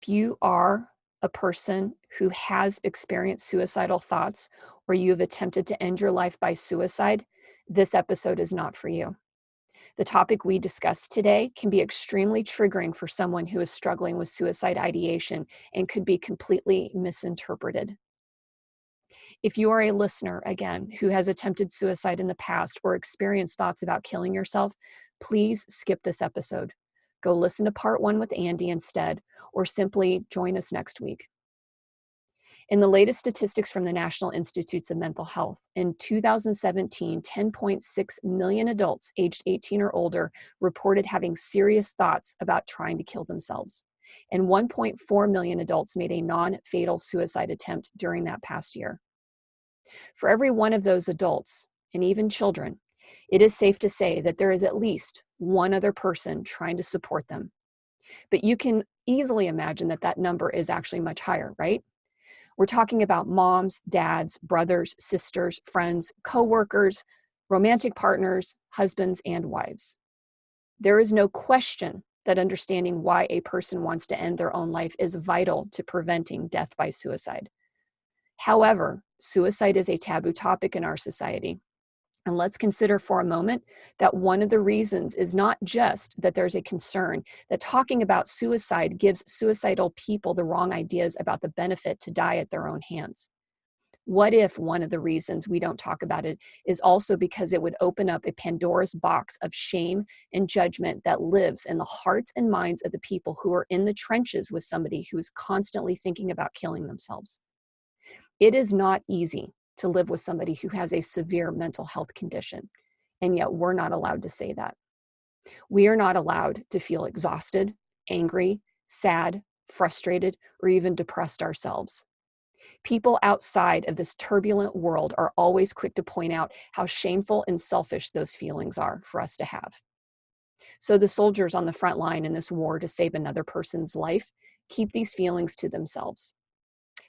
If you are a person who has experienced suicidal thoughts or you have attempted to end your life by suicide, this episode is not for you. The topic we discuss today can be extremely triggering for someone who is struggling with suicide ideation and could be completely misinterpreted. If you are a listener, again, who has attempted suicide in the past or experienced thoughts about killing yourself, please skip this episode. Go listen to part 1 with Andy instead, or simply join us next week. In the latest statistics from the National Institutes of Mental Health, in 2017, 10.6 million adults aged 18 or older reported having serious thoughts about trying to kill themselves. And 1.4 million adults made a non-fatal suicide attempt during that past year. For every one of those adults, and even children, it is safe to say that there is at least one other person trying to support them. But you can easily imagine that that number is actually much higher, right? We're talking about moms, dads, brothers, sisters, friends, coworkers, romantic partners, husbands, and wives. There is no question that understanding why a person wants to end their own life is vital to preventing death by suicide. However, suicide is a taboo topic in our society. And let's consider for a moment that one of the reasons is not just that there's a concern that talking about suicide gives suicidal people the wrong ideas about the benefit to die at their own hands. What if one of the reasons we don't talk about it is also because it would open up a Pandora's box of shame and judgment that lives in the hearts and minds of the people who are in the trenches with somebody who is constantly thinking about killing themselves? It is not easy to live with somebody who has a severe mental health condition, and yet we're not allowed to say that. We are not allowed to feel exhausted, angry, sad, frustrated, or even depressed ourselves. People outside of this turbulent world are always quick to point out how shameful and selfish those feelings are for us to have. So the soldiers on the front line in this war to save another person's life keep these feelings to themselves.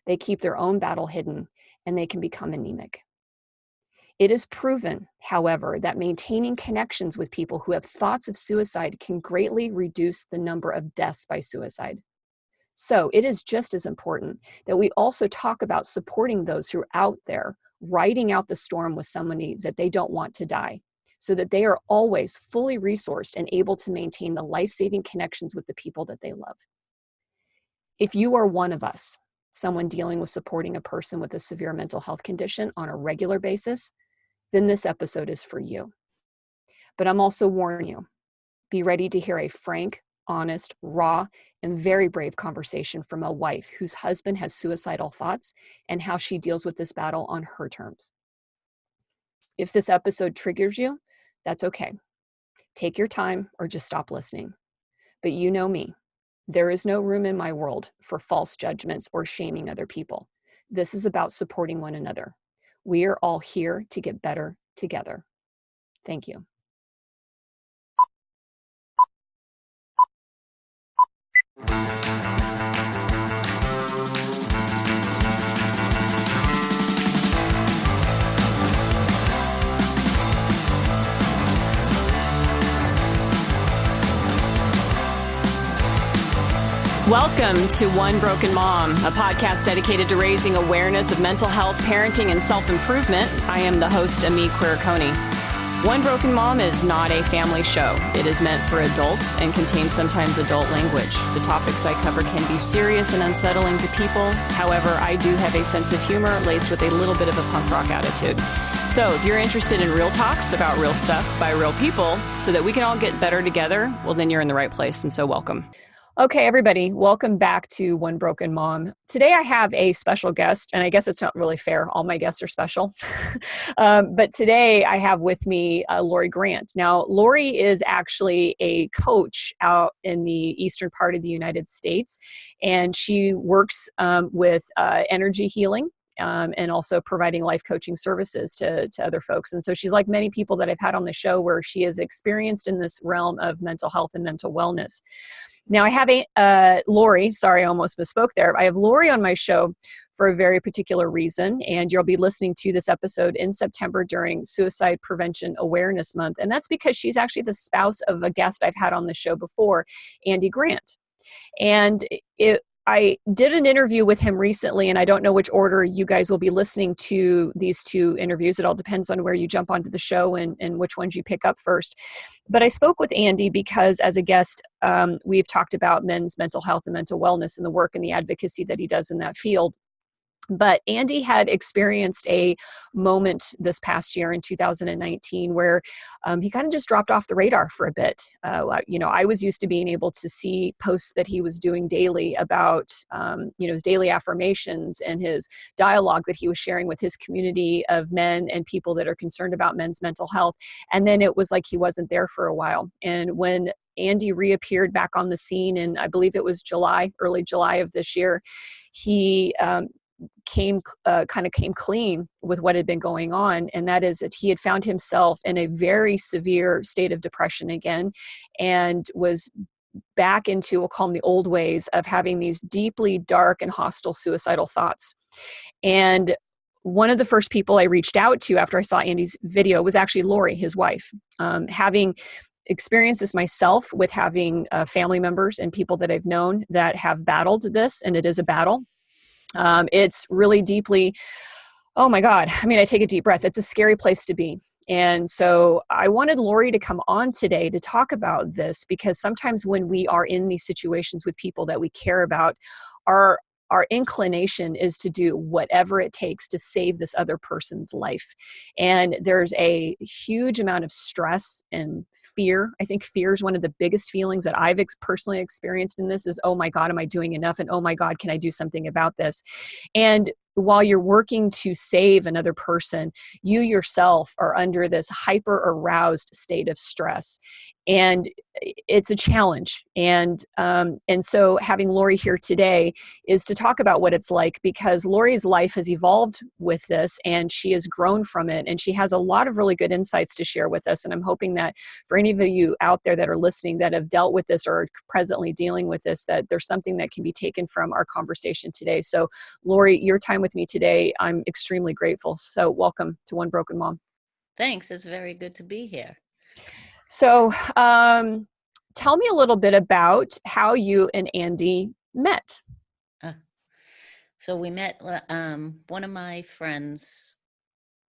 They keep their own battle hidden, and they can become anemic. It is proven, however, that maintaining connections with people who have thoughts of suicide can greatly reduce the number of deaths by suicide. So it is just as important that we also talk about supporting those who are out there riding out the storm with somebody that they don't want to die, so that they are always fully resourced and able to maintain the life-saving connections with the people that they love. If you are one of us, someone dealing with supporting a person with a severe mental health condition on a regular basis, then this episode is for you. But I'm also warning you, be ready to hear a frank, honest, raw, and very brave conversation from a wife whose husband has suicidal thoughts and how she deals with this battle on her terms. If this episode triggers you, that's okay. Take your time or just stop listening. But you know me. There is no room in my world for false judgments or shaming other people. This is about supporting one another. We are all here to get better together. Thank you. Welcome to One Broken Mom, a podcast dedicated to raising awareness of mental health, parenting, and self-improvement. I am the host, Ami Quiriconi. One Broken Mom is not a family show. It is meant for adults and contains sometimes adult language. The topics I cover can be serious and unsettling to people. However, I do have a sense of humor laced with a little bit of a punk rock attitude. So if you're interested in real talks about real stuff by real people so that we can all get better together, well, then you're in the right place, and so welcome. Okay, everybody, welcome back to One Broken Mom. Today I have a special guest, and I guess it's not really fair. All my guests are special. But today I have with me Lori Grant. Now, Lori is actually a coach out in the eastern part of the United States, and she works with energy healing. And also providing life coaching services to other folks. And so she's like many people that I've had on the show where she is experienced in this realm of mental health and mental wellness. Now I have Lori, sorry, I almost misspoke there. I have Lori on my show for a very particular reason, and you'll be listening to this episode in September during Suicide Prevention Awareness Month. And that's because she's actually the spouse of a guest I've had on the show before, Andy Grant. And I did an interview with him recently, and I don't know which order you guys will be listening to these two interviews. It all depends on where you jump onto the show and which ones you pick up first. But I spoke with Andy because, as a guest, we've talked about men's mental health and mental wellness and the work and the advocacy that he does in that field. But Andy had experienced a moment this past year in 2019 where he kind of just dropped off the radar for a bit. I was used to being able to see posts that he was doing daily about, his daily affirmations and his dialogue that he was sharing with his community of men and people that are concerned about men's mental health. And then it was like he wasn't there for a while. And when Andy reappeared back on the scene, and I believe it was early July of this year, he came clean with what had been going on, and that is that he had found himself in a very severe state of depression again, and was back into, we'll call them the old ways of having these deeply dark and hostile suicidal thoughts. And one of the first people I reached out to after I saw Andy's video was actually Lori, his wife. Having experienced this myself with having family members and people that I've known that have battled this, and it is a battle. It's really deeply, oh my God. I mean, I take a deep breath. It's a scary place to be. And so I wanted Lori to come on today to talk about this, because sometimes when we are in these situations with people that we care about, our our inclination is to do whatever it takes to save this other person's life. And there's a huge amount of stress and fear. I think fear is one of the biggest feelings that I've personally experienced in this is, oh my God, am I doing enough? And oh my God, can I do something about this? And while you're working to save another person, you yourself are under this hyper aroused state of stress. And it's a challenge. And so having Lori here today is to talk about what it's like, because Lori's life has evolved with this and she has grown from it. And she has a lot of really good insights to share with us. And I'm hoping that for any of you out there that are listening that have dealt with this or are presently dealing with this, that there's something that can be taken from our conversation today. So Lori, your time with me today, I'm extremely grateful. So welcome to One Broken Mom. Thanks. It's very good to be here. So tell me a little bit about how you and Andy met. So we met, one of my friends,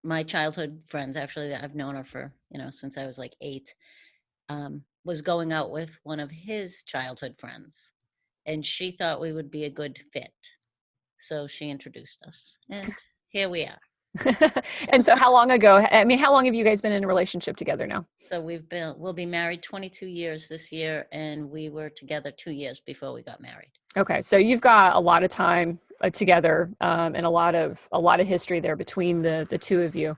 my childhood friends, actually, that I've known her for, since I was like 8, was going out with one of his childhood friends. And she thought we would be a good fit. So she introduced us. And here we are. And so how long ago, how long have you guys been in a relationship together now? So we'll be married 22 years this year, and we were together 2 years before we got married. Okay, so you've got a lot of time together, and a lot of history there between the two of you.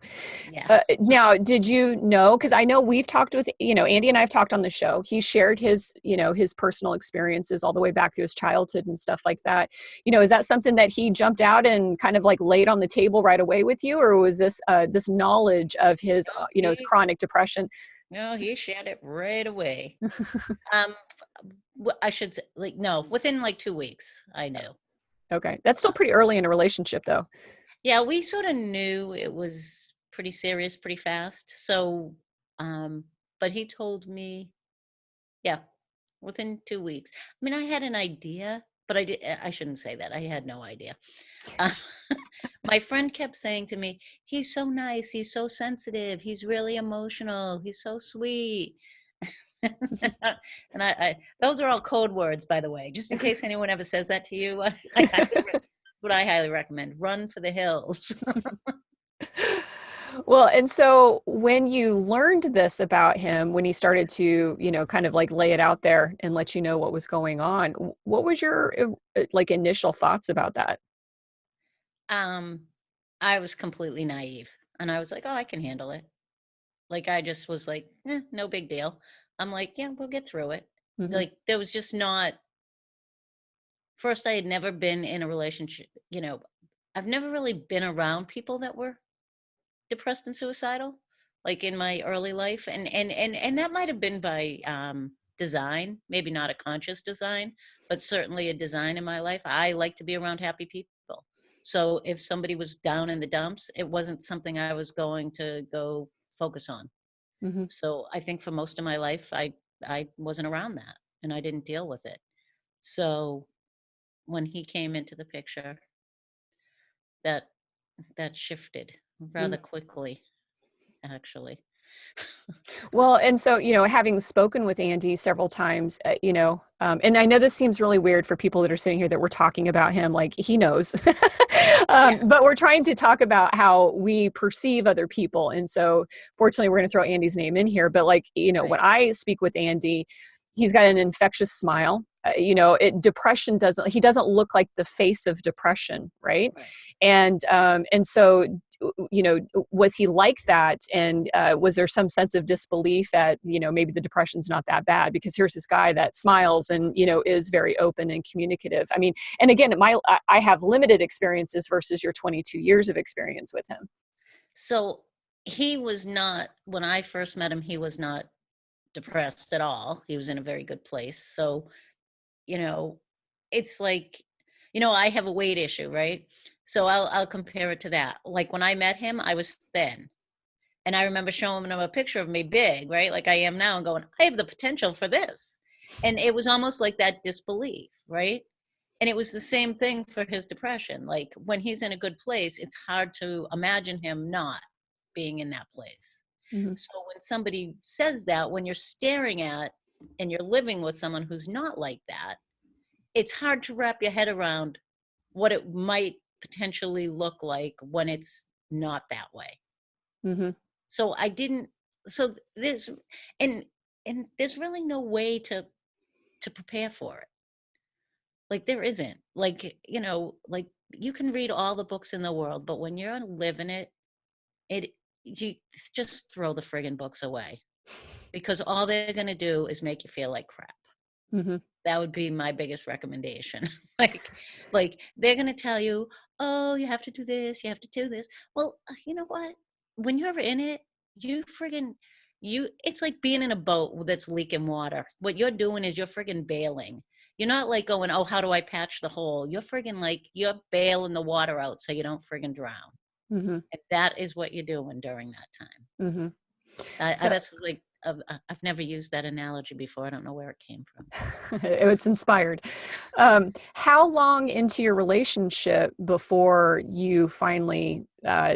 Yeah. Now, did you know? Because I know we've talked with Andy and I have talked on the show. He shared his his personal experiences all the way back to his childhood and stuff like that. Is that something that he jumped out and kind of like laid on the table right away with you, or was this this knowledge of his his chronic depression? No, he shared it right away. I should say, no, within 2 weeks, I knew. Okay. That's still pretty early in a relationship, though. Yeah, we sort of knew it was pretty serious pretty fast. So, but he told me, within 2 weeks. I mean, I had an idea, but I shouldn't say that. I had no idea. My friend kept saying to me, he's so nice. He's so sensitive. He's really emotional. He's so sweet. And I those are all code words, by the way, just in case anyone ever says that to you. What I highly recommend: run for the hills. Well, and so when you learned this about him, when he started to, kind of like lay it out there and let you know what was going on, what was your initial thoughts about that? I was completely naive, and I was like, oh, I can handle it. I just was like, no big deal. I'm like, yeah, we'll get through it. Mm-hmm. There was just not. First, I had never been in a relationship. I've never really been around people that were depressed and suicidal, in my early life, and that might have been by design, maybe not a conscious design, but certainly a design in my life. I like to be around happy people. So if somebody was down in the dumps, it wasn't something I was going to go focus on. Mm-hmm. So I think for most of my life, I wasn't around that, and I didn't deal with it. So when he came into the picture, that that shifted Mm. rather quickly, actually. Well, and so, having spoken with Andy several times, and I know this seems really weird for people that are sitting here that we're talking about him, like he knows. Yeah, But we're trying to talk about how we perceive other people. And so, fortunately, we're going to throw Andy's name in here. But, like, when right, I speak with Andy, he's got an infectious smile. Depression he doesn't look like the face of depression, right? right. And so was he like that? And was there some sense of disbelief that, maybe the depression's not that bad? Because here's this guy that smiles and, is very open and communicative. I mean, and again, I have limited experiences versus your 22 years of experience with him. So he was not, when I first met him, he was not depressed at all. He was in a very good place. So, you know, it's like, I have a weight issue, right? So I'll compare it to that. Like when I met him, I was thin. And I remember showing him a picture of me big, right? Like I am now, and going, I have the potential for this. And it was almost like that disbelief, right? And it was the same thing for his depression. Like when he's in a good place, it's hard to imagine him not being in that place. Hmm. So when somebody says that, when you're staring at and you're living with someone who's not like that, it's hard to wrap your head around what it might potentially look like when it's not that way. Hmm. So I didn't, so this, and and there's really no way to prepare for it. Like there isn't. Like, like you can read all the books in the world, but when you're living it, it you just throw the friggin' books away, because all they're going to do is make you feel like crap. Hmm. That would be my biggest recommendation. like they're going to tell you, oh, you have to do this, you have to do this. Well, you know what, when you're in it, you friggin' it's like being in a boat that's leaking water. What you're doing is you're friggin' bailing. You're not like going, oh, how do I patch the hole? You're friggin' like you're bailing the water out so you don't friggin' drown. Hmm. And that is what you're doing during that time. Hmm. I So that's like I've never used that analogy before. I don't know where it came from. it's inspired. How long into your relationship before you finally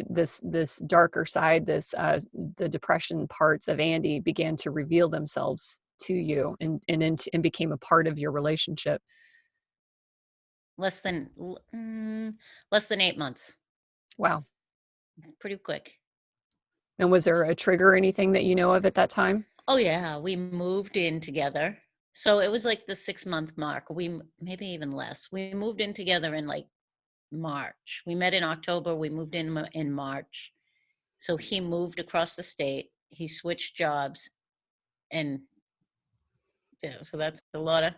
this darker side, the depression parts of Andy began to reveal themselves to you and became a part of your relationship? Less than less than 8 months. Wow. Pretty quick. And was there a trigger or anything that you know of at that time? Oh yeah, we moved in together. So it was like the 6-month mark. Maybe even less. We moved in together in like March. We met in October, we moved in March. So he moved across the state. He switched jobs, and yeah, so that's a lot of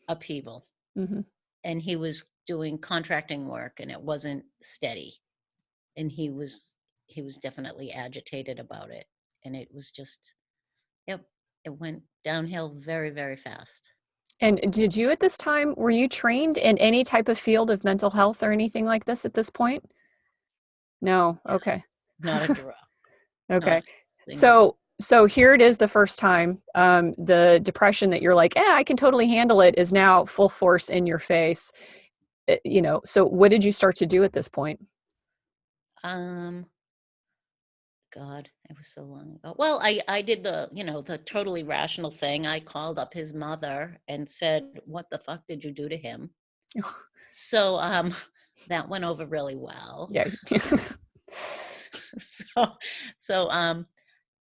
upheaval. Hmm. And he was doing contracting work and it wasn't steady. And he was definitely agitated about it. And it was just, yep, it went downhill very, very fast. And did you at this time, were you trained in any type of field of mental health or anything like this at this point? No. Okay. Not a drop, not Okay. a single one. So here it is the first time. The depression that you're like, I can totally handle it is now full force in your face. So what did you start to do at this point? Um, God, it was so long ago. Well, I did the totally rational thing. I called up his mother and said, "What the fuck did you do to him?" So that went over really well. Yeah. so so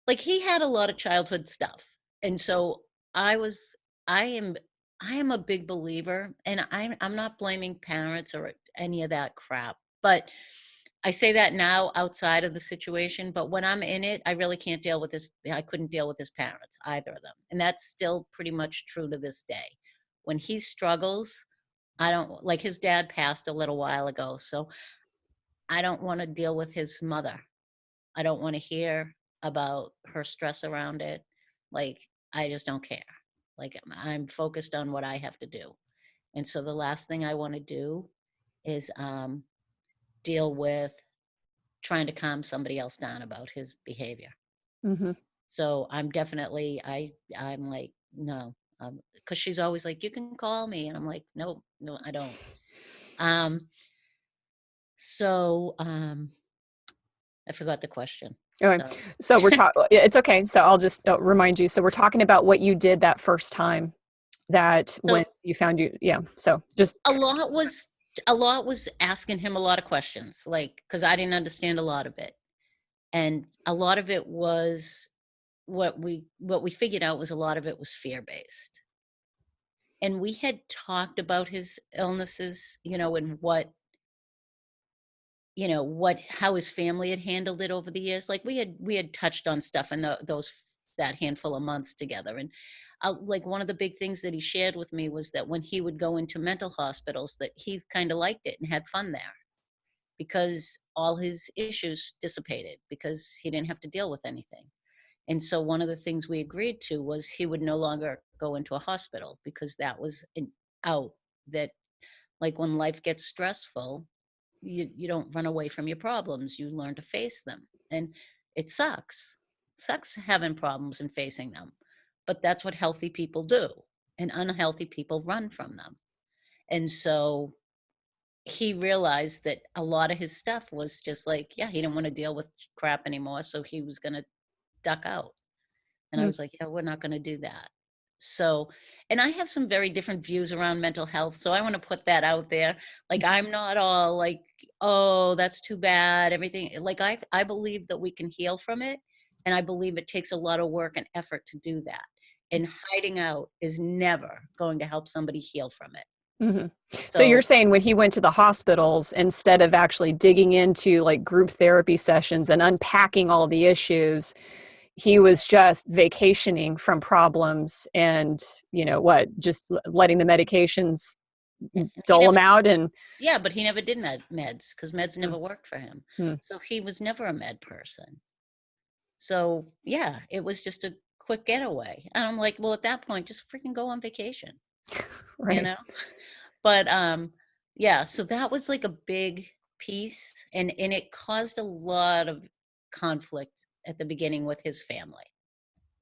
like he had a lot of childhood stuff. And so I was I am I am a big believer, and I'm not blaming parents or any of that crap. But I say that now outside of the situation, but when I'm in it, I really can't deal with this. I couldn't deal with his parents, either of them. And that's still pretty much true to this day. When he struggles, I don't like, his dad passed a little while ago, so I don't want to deal with his mother. I don't want to hear about her stress around it. Like, I just don't care. Like, I'm focused on what I have to do. And so the last thing I want to do is deal with trying to calm somebody else down about his behavior. Hmm. So I'm definitely I'm like, no, Because she's always like, "You can call me," and I'm like, "No, no, I don't." Um, so I forgot the question. Okay. So So we're talking, it's okay. So I'll just remind you. So we're talking about what you did that first time that when so you found you, yeah. So just, a lot was a lot was asking him a lot of questions, like, because I didn't understand a lot of it, and a lot of it was what we figured out was a lot of it was fear based, and we had talked about his illnesses, and what how his family had handled it over the years. Like we had touched on stuff in that handful of months together, and like one of the big things that he shared with me was that when he would go into mental hospitals, that he kind of liked it and had fun there because all his issues dissipated because he didn't have to deal with anything. And so one of the things we agreed to was he would no longer go into a hospital because that was an out. That, like, when life gets stressful, you don't run away from your problems, you learn to face them. And it sucks having problems and facing them, but that's what healthy people do, and unhealthy people run from them. And so he realized that a lot of his stuff was just like, yeah, he didn't want to deal with crap anymore, so he was going to duck out. And I mm, was like, yeah, we're not going to do that. So, and I have some very different views around mental health. So I want to put that out there. Like, I'm not all like, oh, that's too bad. Everything, like, I believe that we can heal from it. And I believe it takes a lot of work and effort to do that. And hiding out is never going to help somebody heal from it. hmm. So you're So, saying when he went to the hospitals, instead of actually digging into like group therapy sessions and unpacking all the issues, he was just vacationing from problems and, just letting the medications he dole him never, out and, yeah, but he never did meds because meds mm, never worked for him. mm, So he was never a med person. So, yeah, it was just a quick getaway. And I'm like, well, at that point, just freaking go on vacation, you right. know? But yeah, so that was like a big piece, and it caused a lot of conflict at the beginning with his family,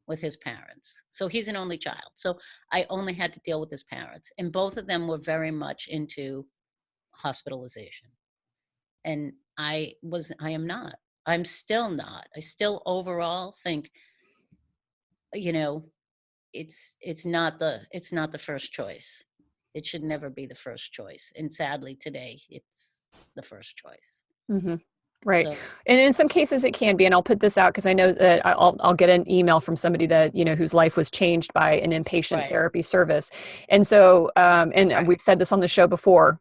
with his parents. So he's an only child. So I only had to deal with his parents, and both of them were very much into hospitalization. And I am not. I'm still not. I still overall think, you know, it's not the first choice. It should never be the first choice. And sadly today it's the first choice. Hmm. Right. So And in some cases it can be, and I'll put this out because I know that I'll get an email from somebody that, whose life was changed by an inpatient right, therapy service. And so, and right, we've said this on the show before,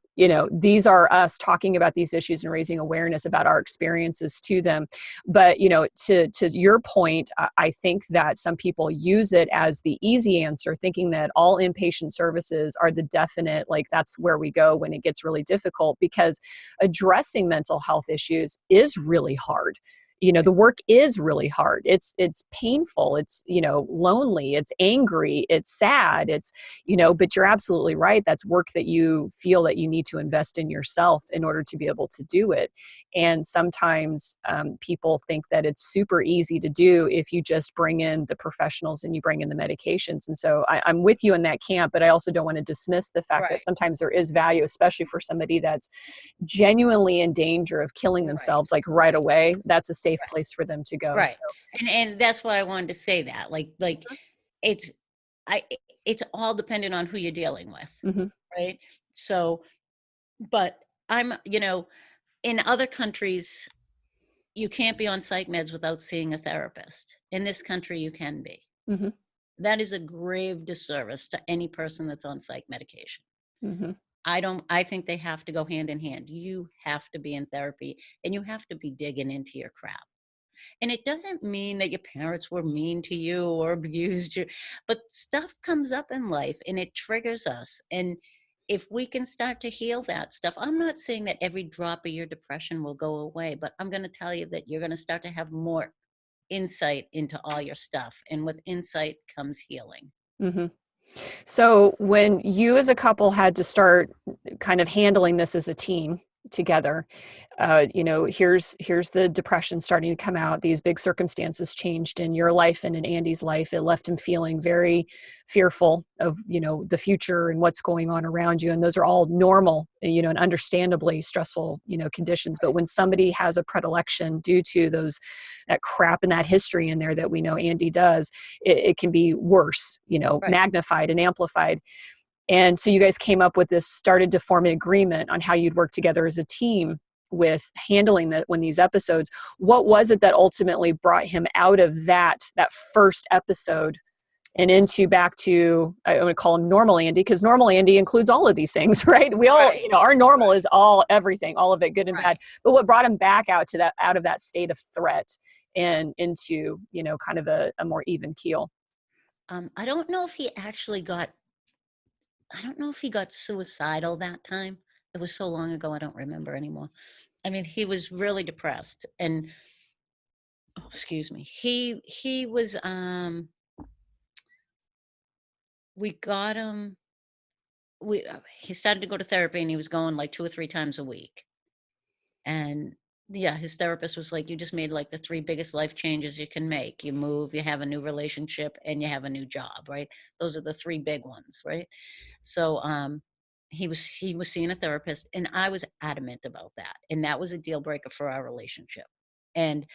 these are us talking about these issues and raising awareness about our experiences to them. But, to your point, I think that some people use it as the easy answer, thinking that all inpatient services are the definite, like that's where we go when it gets really difficult, because addressing mental health issues is really hard. The work is really hard. It's painful. It's, lonely. It's angry. It's sad. But you're absolutely right. That's work that you feel that you need to invest in yourself in order to be able to do it. And sometimes people think that it's super easy to do if you just bring in the professionals and you bring in the medications. And so I'm with you in that camp, but I also don't want to dismiss the fact that right, sometimes there is value, especially for somebody that's genuinely in danger of killing right, themselves, like right right, away. That's a safe right, place for them to go. right. So, And that's why I wanted to say that. Like it's I it's all dependent on who you're dealing with, mhm, right? So, but in other countries, you can't be on psych meds without seeing a therapist. In this country, you can be. mhm, That is a grave disservice to any person that's on psych medication. mhm, I think they have to go hand in hand. You have to be in therapy and you have to be digging into your crap. And it doesn't mean that your parents were mean to you or abused you, but stuff comes up in life and it triggers us. And if we can start to heal that stuff, I'm not saying that every drop of your depression will go away, but I'm going to tell you that you're going to start to have more insight into all your stuff. And with insight comes healing. mhm. So when you as a couple had to start kind of handling this as a team together. Here's the depression starting to come out. These big circumstances changed in your life and in Andy's life. It left him feeling very fearful of, the future and what's going on around you. And those are all normal, and understandably stressful, conditions. But when somebody has a predilection due to that crap and that history in there that we know Andy does, it can be worse, Right. magnified and amplified. And so you guys came up with this, started to form an agreement on how you'd work together as a team with handling that when these episodes. What was it that ultimately brought him out of that first episode and into back to, I want to call him normal Andy, because normal Andy includes all of these things, right? We all, Right. our normal is all everything, all of it, good and bad. Right. But what brought him back out of that state of threat and into, kind of a more even keel? I don't know if he actually got, I don't know if he got suicidal that time. It was so long ago, I don't remember anymore. I mean, he was really depressed, and oh, excuse me. He was we got him we he started to go to therapy, and he was going like 2 or 3 times a week. And yeah, his therapist was like, you just made like the 3 biggest life changes you can make. You move, you have a new relationship, and you have a new job, right? Those are the 3 big ones, right? So he was seeing a therapist, and I was adamant about that. And that was a deal breaker for our relationship. And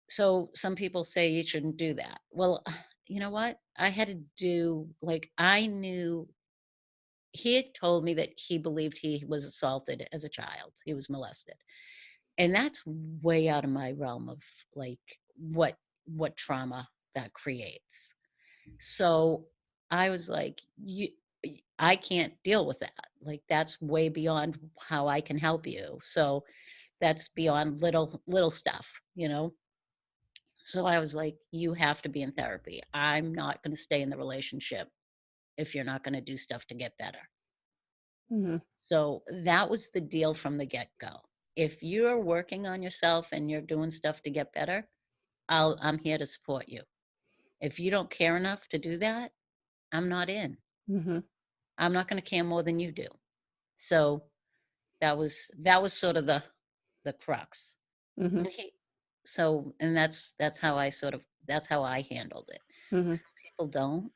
so some people say you shouldn't do that. Well, you know what? I had to do, like, I knew he had told me that he believed he was assaulted as a child. He was molested. And that's way out of my realm of like what trauma that creates. So I was like, I can't deal with that. Like, that's way beyond how I can help you. So that's beyond little stuff. So I was like, you have to be in therapy. I'm not going to stay in the relationship if you're not going to do stuff to get better. Mm-hmm. So that was the deal from the get-go. If you're working on yourself and you're doing stuff to get better, I'm here to support you. If you don't care enough to do that, I'm not in. Mm-hmm. I'm not going to care more than you do. So that was sort of the crux. Mm-hmm. And that's how that's how I handled it. Mm-hmm. Some people don't,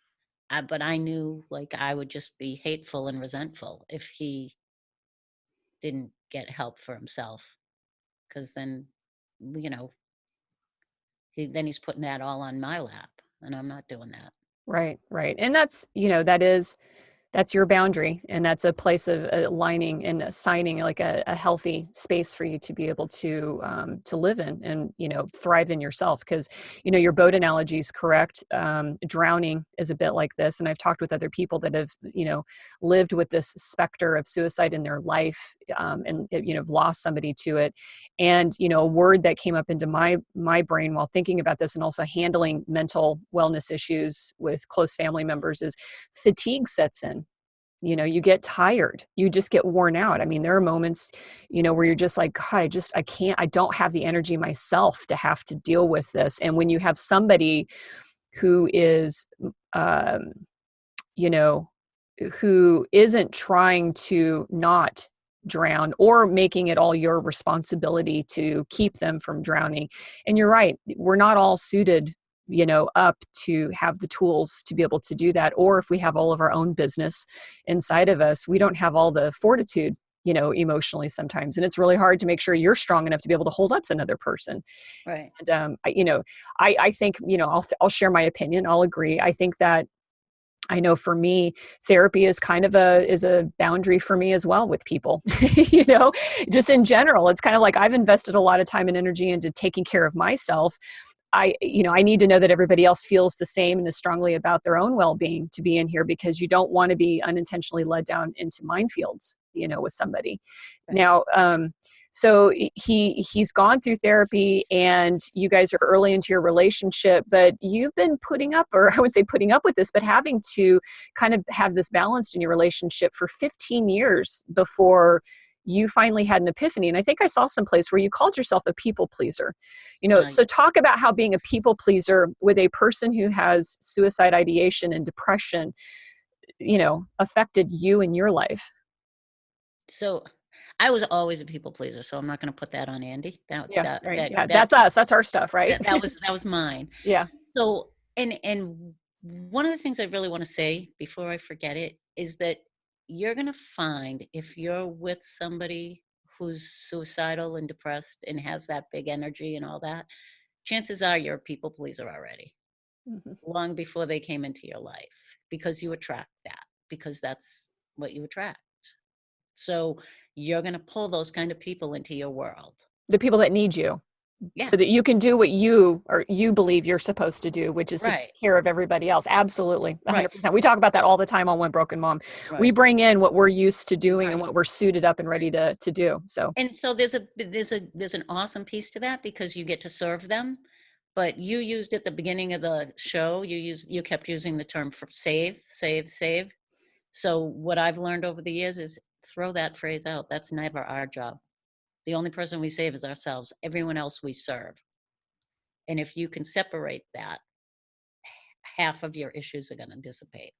but I knew like I would just be hateful and resentful if he didn't get help for himself, because then you know he's putting that all on my lap, and I'm not doing that. Right, right. And that's your boundary, and that's a place of aligning and assigning like a healthy space for you to be able to live in and thrive in yourself. Because your boat analogy is correct. Drowning is a bit like this, and I've talked with other people that have lived with this specter of suicide in their life, and have lost somebody to it. And a word that came up into my brain while thinking about this and also handling mental wellness issues with close family members is fatigue sets in. You get tired, you just get worn out. I mean, there are moments where you're just like, God, I can't, I don't have the energy myself to have to deal with this. And when you have somebody who is um you know who isn't trying to not drown or making it all your responsibility to keep them from drowning. And you're right, we're not all suited up to have the tools to be able to do that. Or if we have all of our own business inside of us, we don't have all the fortitude emotionally sometimes. And it's really hard to make sure you're strong enough to be able to hold up to another person. Right. And I think I'll share my opinion. I'll agree. I think that I know for me, therapy is kind of a boundary for me as well with people. Just in general, it's kind of like I've invested a lot of time and energy into taking care of myself. I need to know that everybody else feels the same and as strongly about their own well-being to be in here, because you don't want to be unintentionally led down into minefields, with somebody. Right. Now, so he's gone through therapy, and you guys are early into your relationship, but you've been putting up, or I would say putting up with this, but having to kind of have this balanced in your relationship for 15 years before you finally had an epiphany. And I think I saw some place where you called yourself a people pleaser. Uh, So talk about how being a people pleaser with a person who has suicide ideation and depression, affected you in your life. so I was always a people pleaser, so I'm not going to put that on Andy. That Yeah, that right. that Yeah, that that's us. That's our stuff, right? that was mine. Yeah. So, and one of the things I really want to say before I forget it is that you're going to find, if you're with somebody who's suicidal and depressed and has that big energy and all that, chances are you're a people pleaser already, Mhm. long before they came into your life, because you attract that, because that's what you attract. So you're going to pull those kind of people into your world. The people that need you Yeah, so that you can do what you believe you're supposed to do, which is to take right, care of everybody else. Absolutely. right, 100%. We talk about that all the time on One Broken Mom. We right, bring in what we're used to doing and right. what we're suited up and ready Right. to do. So, And so there's an awesome piece to that, because you get to serve them. But you used at the beginning of the show, you kept using the term for save, save, save. So what I've learned over the years is throw that phrase out. That's never our job. The only person we save is ourselves. Everyone else we serve. And if you can separate that, half of your issues are going to dissipate.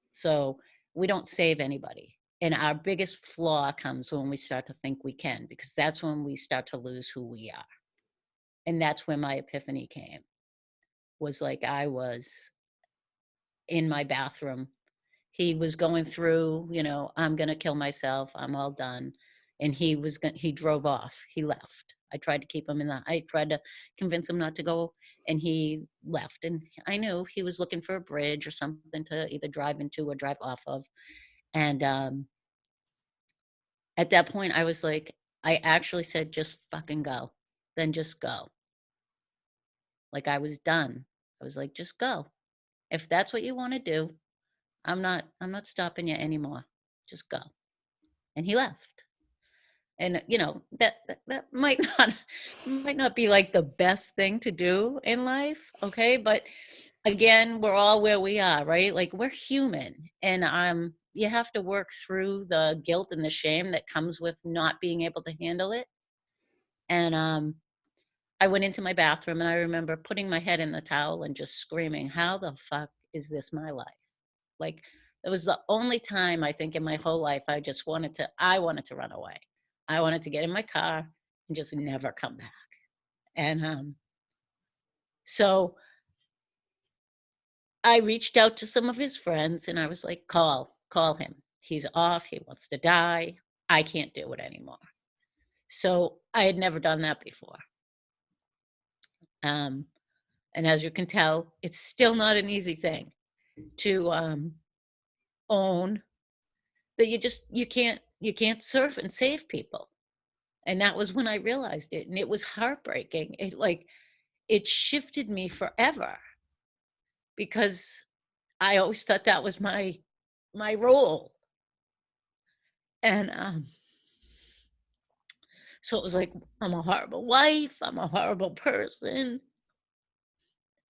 So we don't save anybody. And our biggest flaw comes when we start to think we can, because that's when we start to lose who we are. And that's when my epiphany came. Was like, I was in my bathroom. He was going through, I'm going to kill myself. I'm all done. And he drove off. He left. I tried to keep him I tried to convince him not to go, and he left. And I knew he was looking for a bridge or something to either drive into or drive off of. And at that point, I was like, I actually said, just fucking go. Then just go. Like, I was done. I was like, just go. If that's what you want to do, I'm not stopping you anymore. Just go. And he left. And that might not might not be like the best thing to do in life, okay? But again, we're all where we are, right? Like, we're human, and you have to work through the guilt and the shame that comes with not being able to handle it. And I went into my bathroom, and I remember putting my head in the towel and just screaming, how the fuck is this my life? Like, it was the only time, I think, in my whole life I wanted to run away. I wanted to get in my car and just never come back. And so I reached out to some of his friends, and I was like, call him. He's off. He wants to die. I can't do it anymore. So I had never done that before. Um, and as you can tell, it's still not an easy thing to own that you can't surf and save people. And that was when I realized it, and it was heartbreaking. It shifted me forever, because I always thought that was my role. And so it was like, I'm a horrible wife, I'm a horrible person.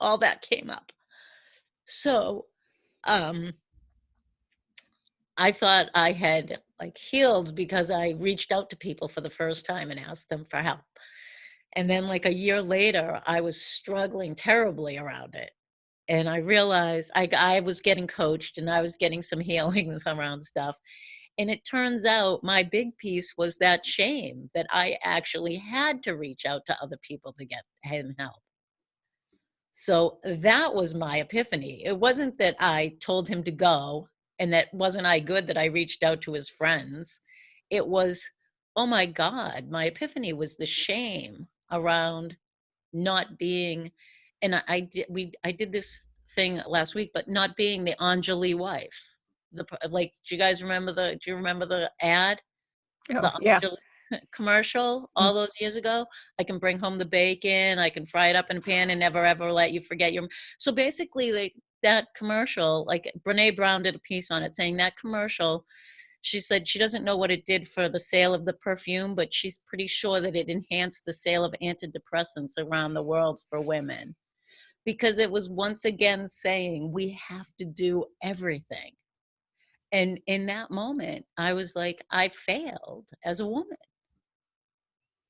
All that came up. So um I thought I had like healed, because I reached out to people for the first time and asked them for help. And then like a year later, I was struggling terribly around it. And I realized I was getting coached, and I was getting some healings around stuff. And it turns out my big piece was that shame, that I actually had to reach out to other people to get him help. So that was my epiphany. It wasn't that I told him to go, and that wasn't I good that I reached out to his friends. It was, oh my God, my epiphany was the shame around not being, and I did this thing last week, but not being the Anjali wife. Do you remember the ad? oh, The yeah. Anjali commercial Mm. all those years ago? I can bring home the bacon, I can fry it up in a pan and never ever let you forget your. So basically, like, that commercial, like, Brene Brown did a piece on it saying that commercial, she said she doesn't know what it did for the sale of the perfume, but she's pretty sure that it enhanced the sale of antidepressants around the world for women, because it was once again saying we have to do everything. And in that moment, I was like, I failed as a woman.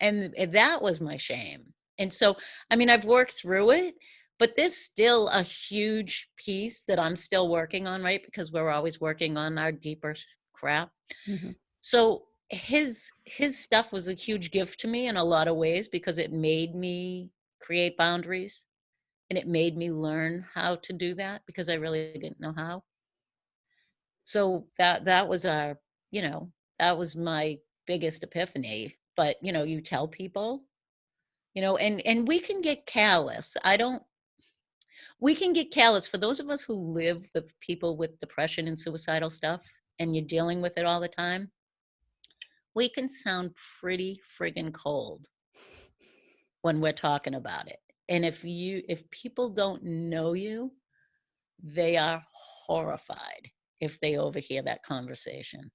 And that was my shame. And so, I mean, I've worked through it, but there's still a huge piece that I'm still working on, right? Because we're always working on our deeper crap. Mhm. So his stuff was a huge gift to me in a lot of ways because it made me create boundaries, and it made me learn how to do that because I really didn't know how. So that was our, you know, that was my biggest epiphany. But, you tell people, and we can get callous. I don't We can get callous for those of us who live with people with depression and suicidal stuff and you're dealing with it all the time. We can sound pretty friggin' cold when we're talking about it. And if people don't know you, they are horrified if they overhear that conversation.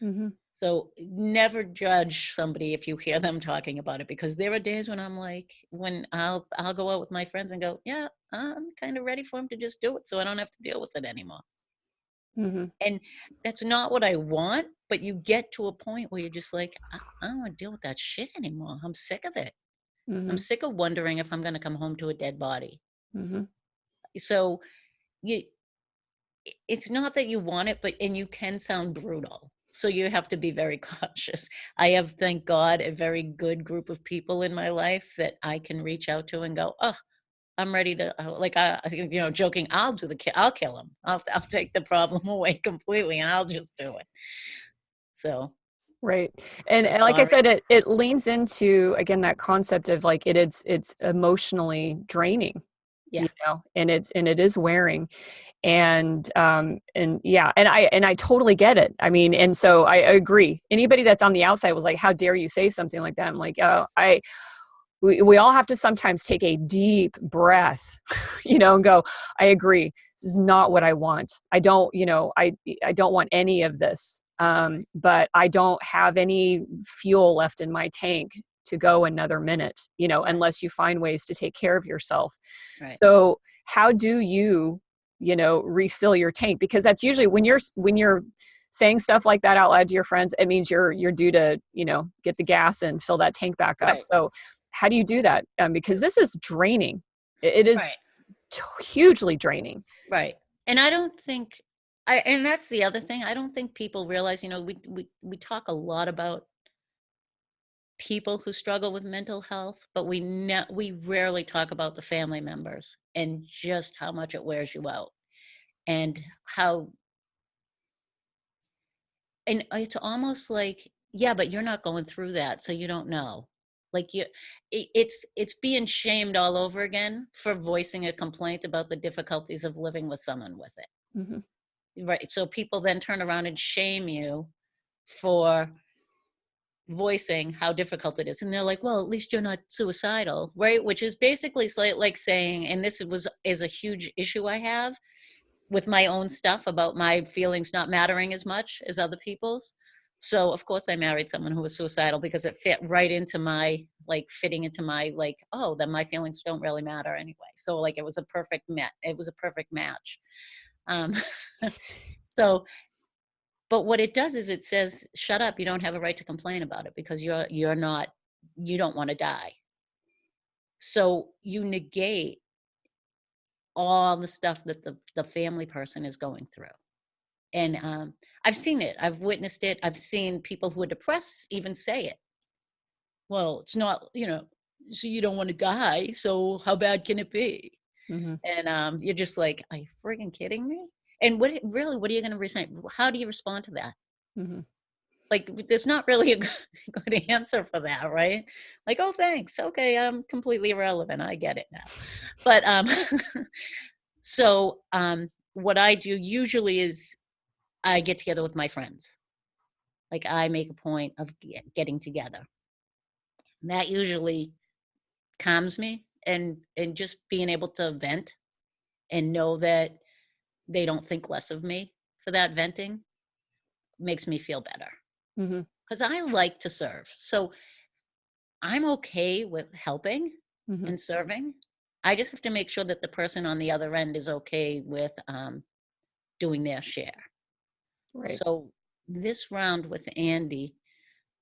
Mhm. So never judge somebody if you hear them talking about it, because there are days when I'll go out with my friends and go, yeah, I'm kind of ready for him to just do it so I don't have to deal with it anymore. Mhm. And that's not what I want, but you get to a point where you're just like, I don't want to deal with that shit anymore. I'm sick of it. I'm Mhm. sick of wondering if I'm going to come home to a dead body. Mhm. So you it's not that you want it, but and you can sound brutal. So you have to be very cautious. I have, thank God, a very good group of people in my life that I can reach out to and go, "Oh, I'm ready to," like, I think, joking, I'll kill him. I'll take the problem away completely, and I'll just do it. So, Right. And like I sorry. said, it leans into, again, that concept of, like, it's emotionally draining, Yeah, and it is wearing. And yeah, and I totally get it. I mean, and so I agree. Anybody that's on the outside was like, "How dare you say something like that?" I'm like, "Oh, we all have to sometimes take a deep breath, and go, I agree. This is not what I want. I don't, I don't want any of this. But I don't have any fuel left in my tank to go another minute, right, unless you find ways to take care of yourself." right, So how do you, refill your tank? Because that's usually when you're saying stuff like that out loud to your friends, it means you're due to, get the gas and fill that tank back up. right, So how do you do that? Because this is draining. It is right, hugely draining. right. And I don't think and that's the other thing. I don't think people realize, we talk a lot about people who struggle with mental health, but we rarely talk about the family members and just how much it wears you out, and how and it's almost like, yeah, but you're not going through that, so you don't know. Like, it's being shamed all over again for voicing a complaint about the difficulties of living with someone with it. Mhm. Right. So people then turn around and shame you for voicing how difficult it is, and they're like, well, at least you're not suicidal, right? Which is basically like saying, and this is a huge issue I have with my own stuff about my feelings not mattering as much as other people's. So of course I married someone who was suicidal because it fit right into my, like, fitting into my, like, oh, then my feelings don't really matter anyway. So, like, it was a perfect match. um so, but what it does is it says, shut up, you don't have a right to complain about it because you don't want to die. So you negate all the stuff that the family person is going through. And I've seen it, I've witnessed it, I've seen people who are depressed even say it. Well, it's not, so you don't want to die, so how bad can it be? Mhm. And you're just like, are you friggin' kidding me? And what are you going to respond? How do you respond to that? Mhm. Like, there's not really a good answer for that, right? Like, oh, thanks. Okay, I'm completely irrelevant. I get it now. But so what I do usually is I get together with my friends. Like, I make a point of getting together. And that usually calms me, and just being able to vent and know that they don't think less of me for that venting makes me feel better, Mhm. because I like to serve. So I'm okay with helping Mhm. and serving. I just have to make sure that the person on the other end is okay with doing their share. Right. So this round with Andy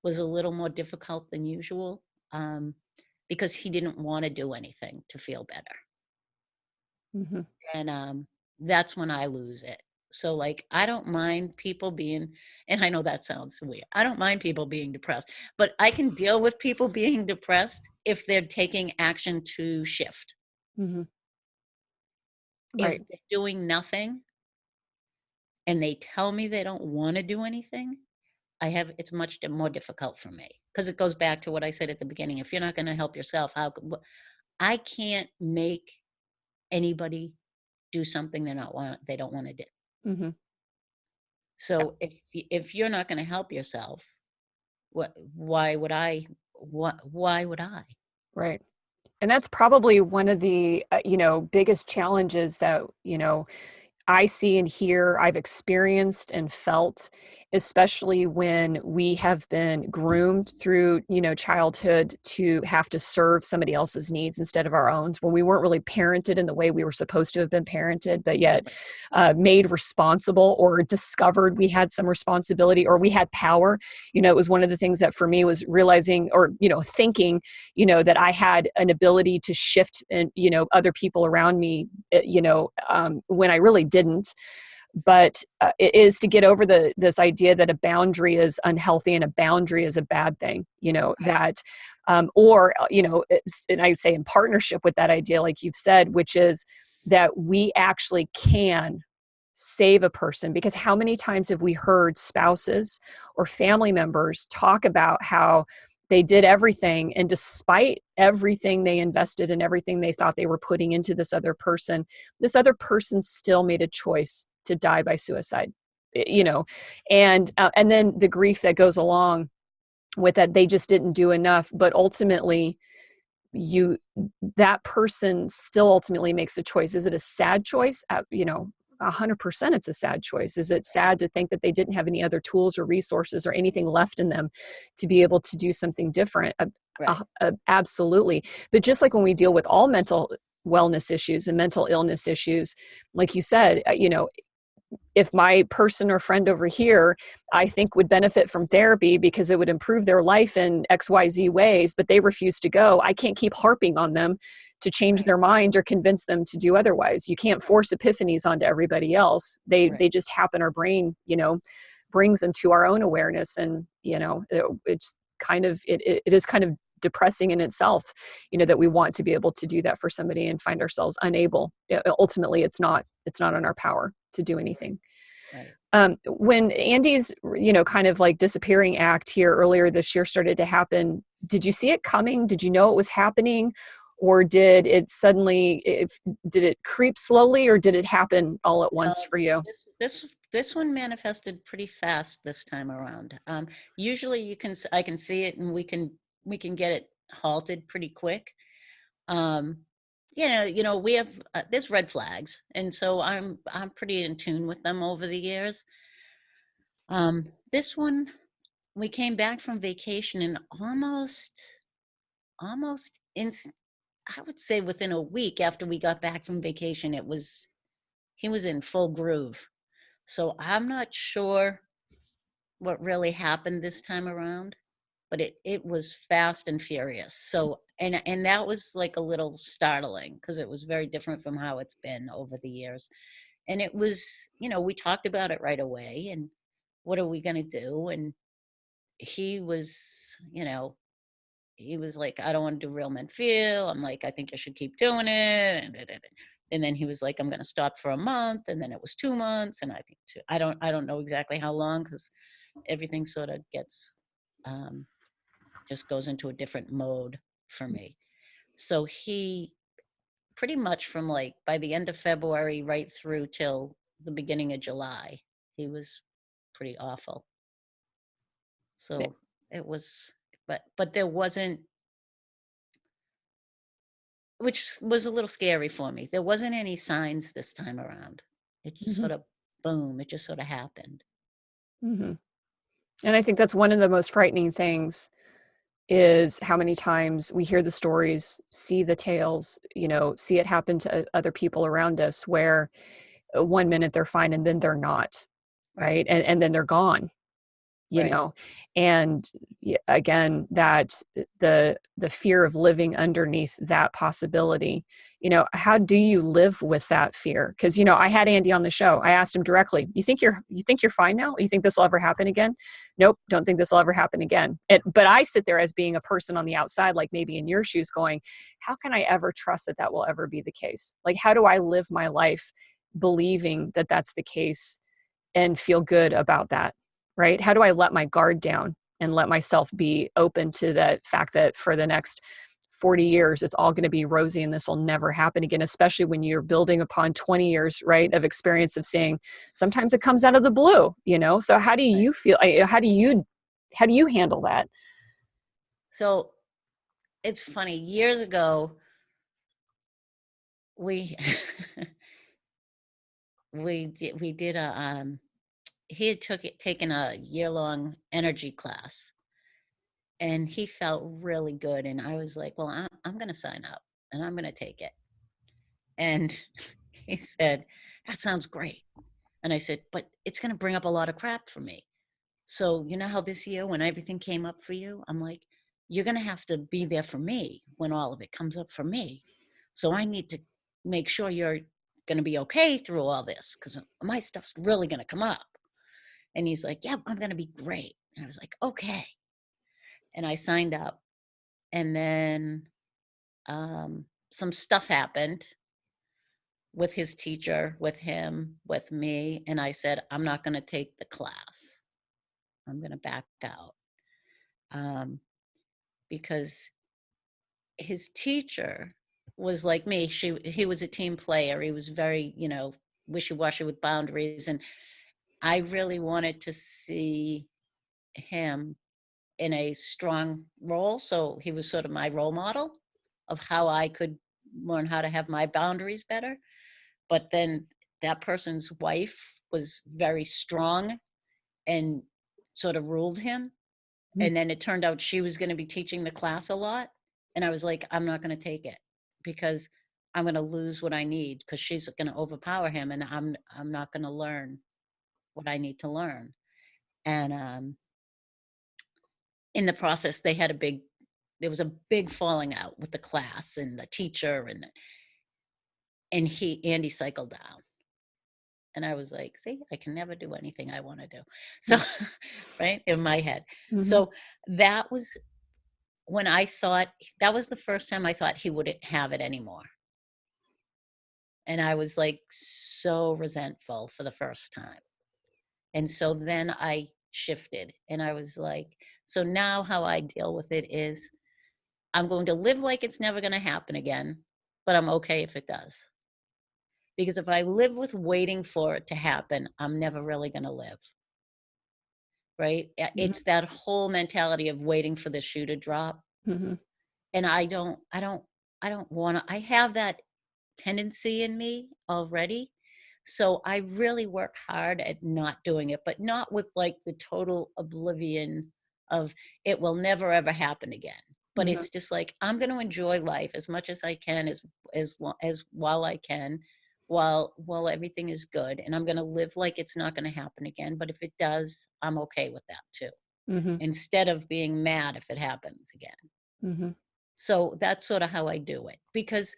was a little more difficult than usual, um, because he didn't want to do anything to feel better. Mhm. And that's when I lose it. So like, I don't mind people being, and I know that sounds weird, I don't mind people being depressed, but I can deal with people being depressed if they're taking action to shift. Mhm. If Right. they're doing nothing and they tell me they don't want to do anything, it's much more difficult for me, because it goes back to what I said at the beginning. If you're not going to help yourself, I can't make anybody do something they don't want to do. Mhm. Yeah. So if you're not going to help yourself, why would I? Why would I? Right. And that's probably one of the, biggest challenges that, I see and hear, I've experienced and felt, especially when we have been groomed through, childhood to have to serve somebody else's needs instead of our own, when we weren't really parented in the way we were supposed to have been parented, but yet made responsible or discovered we had some responsibility or we had power. It was one of the things that for me was realizing or, thinking, that I had an ability to shift and, other people around me, when I really didn't. But it is to get over this idea that a boundary is unhealthy and a boundary is a bad thing, Right. that or and I would say in partnership with that idea, like you've said, which is that we actually can save a person. Because how many times have we heard spouses or family members talk about how they did everything, and despite everything they invested and everything they thought they were putting into this other person still made a choice to die by suicide, you know and then the grief that goes along with that, they just didn't do enough. But ultimately, you that person still ultimately makes a choice. Is it a sad choice? 100% it's a sad choice. Is it sad to think that they didn't have any other tools or resources or anything left in them to be able to do something different? Right. Absolutely. But just like when we deal with all mental wellness issues and mental illness issues, like you said, if my person or friend over here, I think would benefit from therapy because it would improve their life in XYZ ways, but they refuse to go, I can't keep harping on them to change Right. their mind or convince them to do otherwise. You can't force epiphanies onto everybody else. They Right. just happen. Our brain, brings them to our own awareness. And, it's kind of, it is kind of depressing in itself, that we want to be able to do that for somebody and find ourselves unable. Ultimately, it's not in our power to do anything. Right. When Andy's, kind of like disappearing act here earlier this year started to happen, did you see it coming? Did you know it was happening? Or did it creep slowly, or did it happen all at once No, for you? this one manifested pretty fast this time around. Usually I can see it, and we can get it halted pretty quick. Um, we have there's red flags, and so I'm pretty in tune with them over the years. This one, we came back from vacation, and almost in, I would say within a week after we got back from vacation, he was in full groove. So I'm not sure what really happened this time around, but it was fast and furious. So and that was like a little startling, because it was very different from how it's been over the years. And it was, we talked about it right away, and what are we going to do? And he was, he was like, I don't want to do Real Men Feel. I'm like, I think I should keep doing it. And then he was like, I'm going to stop for a month. And then it was 2 months. And I think I don't know exactly how long, because everything sort of um, just goes into a different mode for me. So he pretty much from like by the end of February right through till the beginning of July, he was pretty awful. So it was, but there wasn't, which was a little scary for me. There wasn't any signs this time around. It just Mm-hmm. sort of boom, it just sort of happened. Mm-hmm. And I think that's one of the most frightening things, is how many times we hear the stories, see the tales, see it happen to other people around us, where one minute they're fine and then they're not, Right. right? And then they're gone. you Right. know, and again, that the fear of living underneath that possibility, how do you live with that fear? Because I had Andy on the show. I asked him directly, you think you're fine now? You think this will ever happen again? Nope, don't think this will ever happen again. But I sit there as being a person on the outside, like maybe in your shoes, going, how can I ever trust that that will ever be the case? Like, how do I live my life believing that that's the case and feel good about that, right? How do I let my guard down and let myself be open to the fact that for the next 40 years, it's all going to be rosy and this will never happen again, especially when you're building upon 20 years, right, of experience of seeing sometimes it comes out of the blue, So how do Right. you feel? How do you handle that? So it's funny. Years ago, we we did a he had taken a year-long energy class, and he felt really good, and I was like, well, I'm going to sign up and I'm going to take it. And he said, that sounds great. And I said, but it's going to bring up a lot of crap for me. So you know how this year when everything came up for you, I'm like, you're going to have to be there for me when all of it comes up for me. So I need to make sure you're going to be okay through all this, because my stuff's really going to come up. And he's like, yeah, I'm going to be great. And I was like, okay. And I signed up. And then some stuff happened with his teacher, with him, with me. And I said, I'm not going to take the class. I'm going to back out. Um, because his teacher was like me. He was a team player. He was very, wishy-washy with boundaries. And I really wanted to see him in a strong role. So he was sort of my role model of how I could learn how to have my boundaries better. But then that person's wife was very strong and sort of ruled him. Mm, And then it turned out she was going to be teaching the class a lot. And I was like, I'm not going to take it because I'm going to lose what I need, because she's going to overpower him, and I'm not going to learn what I need to learn. And in the process, there was a big falling out with the class and the teacher, and Andy cycled down. And I was like, see, I can never do anything I want to do. So, mm, right in my head. mhm, So that was when I thought, that was the first time I thought he wouldn't have it anymore. And I was like so resentful for the first time. And so then I shifted and I was like, so now how I deal with it is I'm going to live like it's never going to happen again, but I'm okay if it does. Because if I live with waiting for it to happen, I'm never really going to live. Right? mhm, It's that whole mentality of waiting for the shoe to drop. mhm, And I don't want to, I have that tendency in me already. So I really work hard at not doing it, but not with like the total oblivion of it will never ever happen again. But mhm, it's just like I'm going to enjoy life as much as I can, as while I can, while everything is good, and I'm going to live like it's not going to happen again. But if it does, I'm okay with that too. mhm, Instead of being mad if it happens again. mhm. So that's sort of how I do it, because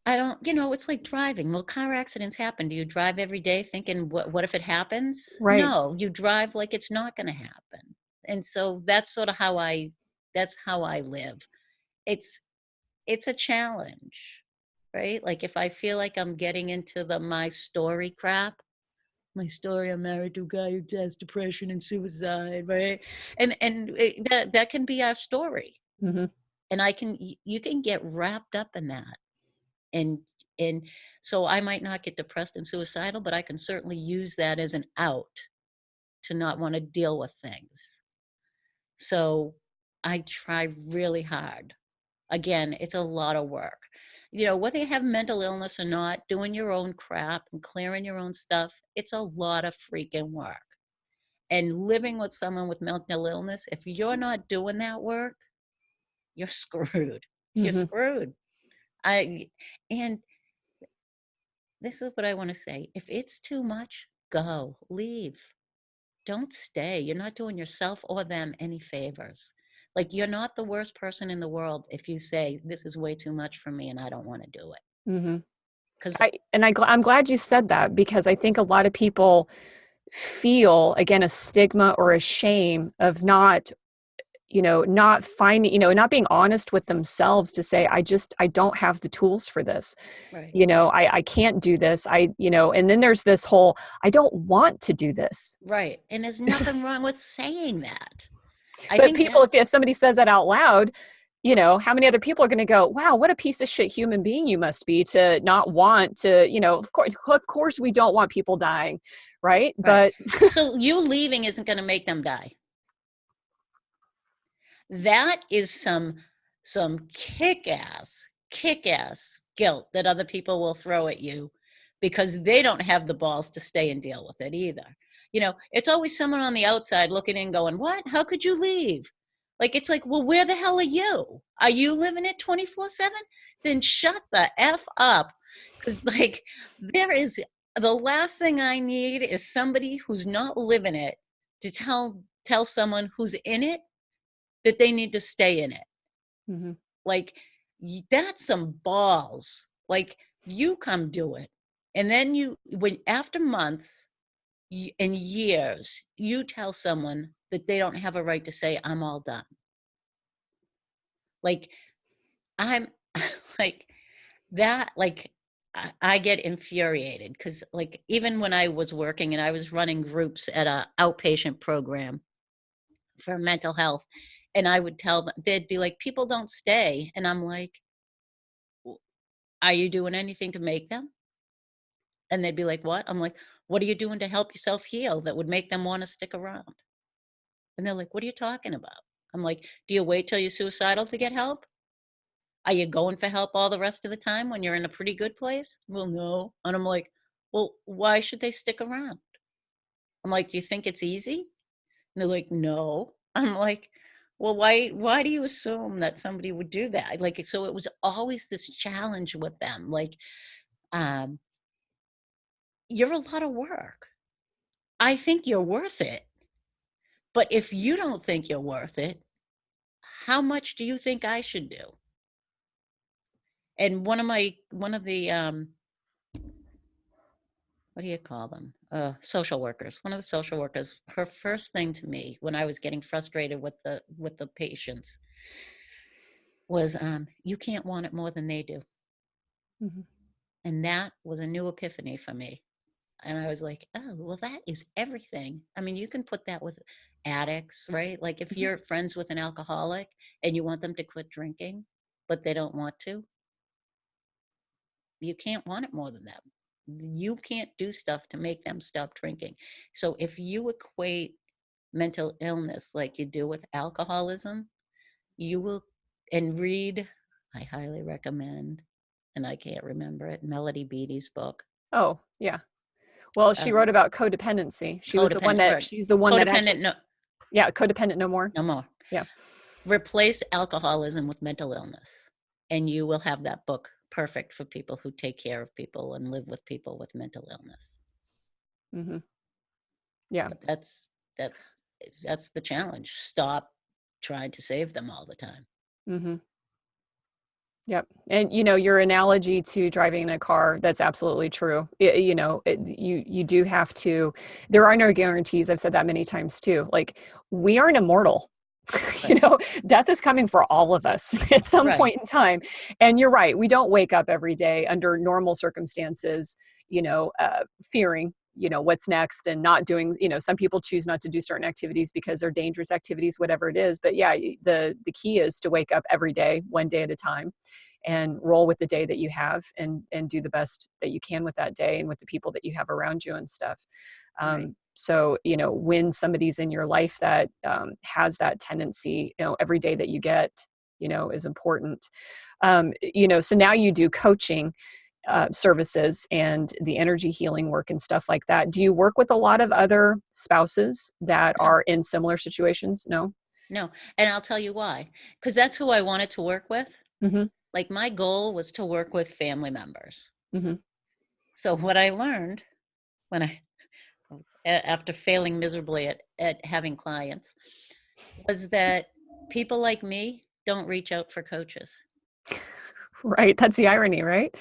I don't, it's like driving. Well, car accidents happen. Do you drive every day thinking, what if it happens? Right. No, you drive like it's not going to happen. And so that's how I live. It's, it's a challenge, right? Like if I feel like I'm getting into my story crap, my story, I'm married to a guy who has depression and suicide, right? That can be our story. Mhm, And you can get wrapped up in that. and and so I might not get depressed and suicidal, but I can certainly use that as an out to not want to deal with things. So I try really hard. Again, it's a lot of work. Whether you have mental illness or not, doing your own crap and clearing your own stuff, it's a lot of freaking work. And living with someone with mental illness, if you're not doing that work, you're screwed. You're mhm, screwed. I and this is what I want to say. If it's too much, go, leave. don't stay. You're not doing yourself or them any favors. Like, you're not the worst person in the world if you say, this is way too much for me and I don't want to do it. Hmm. Because, I'm glad you said that, because I think a lot of people feel, again, a stigma or a shame of not, not finding, not being honest with themselves to say, I don't have the tools for this. right, I can't do this. And then there's this whole, I don't want to do this. right. And there's nothing wrong with saying that. I But think people, that, if somebody says that out loud, how many other people are going to go, wow, what a piece of shit human being you must be to not want to, of course we don't want people dying. Right. right. But So you leaving isn't going to make them die. That is some kick-ass guilt that other people will throw at you because they don't have the balls to stay and deal with it either. It's always someone on the outside looking in going, what? How could you leave? Like, it's like, well, where the hell are you? Are you living it 24/7? Then shut the F up. Because, like, the last thing I need is somebody who's not living it to tell someone who's in it that they need to stay in it. Mhm. Like, that's some balls. Like, you come do it. And then when after months and years, you tell someone that they don't have a right to say, I'm all done. Like, I'm like that, like, I get infuriated because, like, even when I was working and I was running groups at a outpatient program for mental health, and I would tell them, they'd be like, people don't stay. And I'm like, are you doing anything to make them? And they'd be like, what? I'm like, what are you doing to help yourself heal that would make them want to stick around? And they're like, what are you talking about? I'm like, do you wait till you're suicidal to get help? Are you going for help all the rest of the time when you're in a pretty good place? Well, no. And I'm like, well, why should they stick around? I'm like, do you think it's easy? And they're like, no. I'm like, well, why do you assume that somebody would do that? Like, so it was always this challenge with them. Like, um, you're a lot of work. I think you're worth it. But if you don't think you're worth it, how much do you think I should do? And one of the what do you call them? Social workers. One of the social workers, her first thing to me when I was getting frustrated with the patients was, you can't want it more than they do. Mhm. And that was a new epiphany for me. And I was like, oh, well, that is everything. I mean, you can put that with addicts, right? Like, if Mhm. you're friends with an alcoholic and you want them to quit drinking, but they don't want to, you can't want it more than them. You can't do stuff to make them stop drinking. So if you equate mental illness like you do with alcoholism, you will, and read, I highly recommend, and I can't remember it, Melody Beattie's book. Oh, yeah. Well, she wrote Um, about codependency. Codependent, right. She's the one that Codependent, actually, no, yeah, Codependent No More. no more. Yeah. Replace alcoholism with mental illness, and you will have that book perfect for people who take care of people and live with people with mental illness. Hmm. Yeah. But that's that's the challenge. Stop trying to save them all the time. Hmm. Yep. And your analogy to driving in a car, that's absolutely true. You do have to, there are no guarantees. I've said that many times too. Like, we aren't immortal. you Right. know, Death is coming for all of us at some Right. point in time. And you're right. We don't wake up every day under normal circumstances, fearing, what's next, and not doing, some people choose not to do certain activities because they're dangerous activities, whatever it is. But yeah, the key is to wake up every day, one day at a time, and roll with the day that you have, and do the best that you can with that day and with the people that you have around you and stuff. Right. So, when somebody's in your life that has that tendency, every day that you get, is important. So now you do coaching services and the energy healing work and stuff like that. Do you work with a lot of other spouses that No, are in similar situations? No? no. And I'll tell you why. Because that's who I wanted to work with. Hmm. Like, my goal was to work with family members. Hmm. So what I learned when after failing miserably at having clients, was that people like me don't reach out for coaches. Right. That's the irony, right?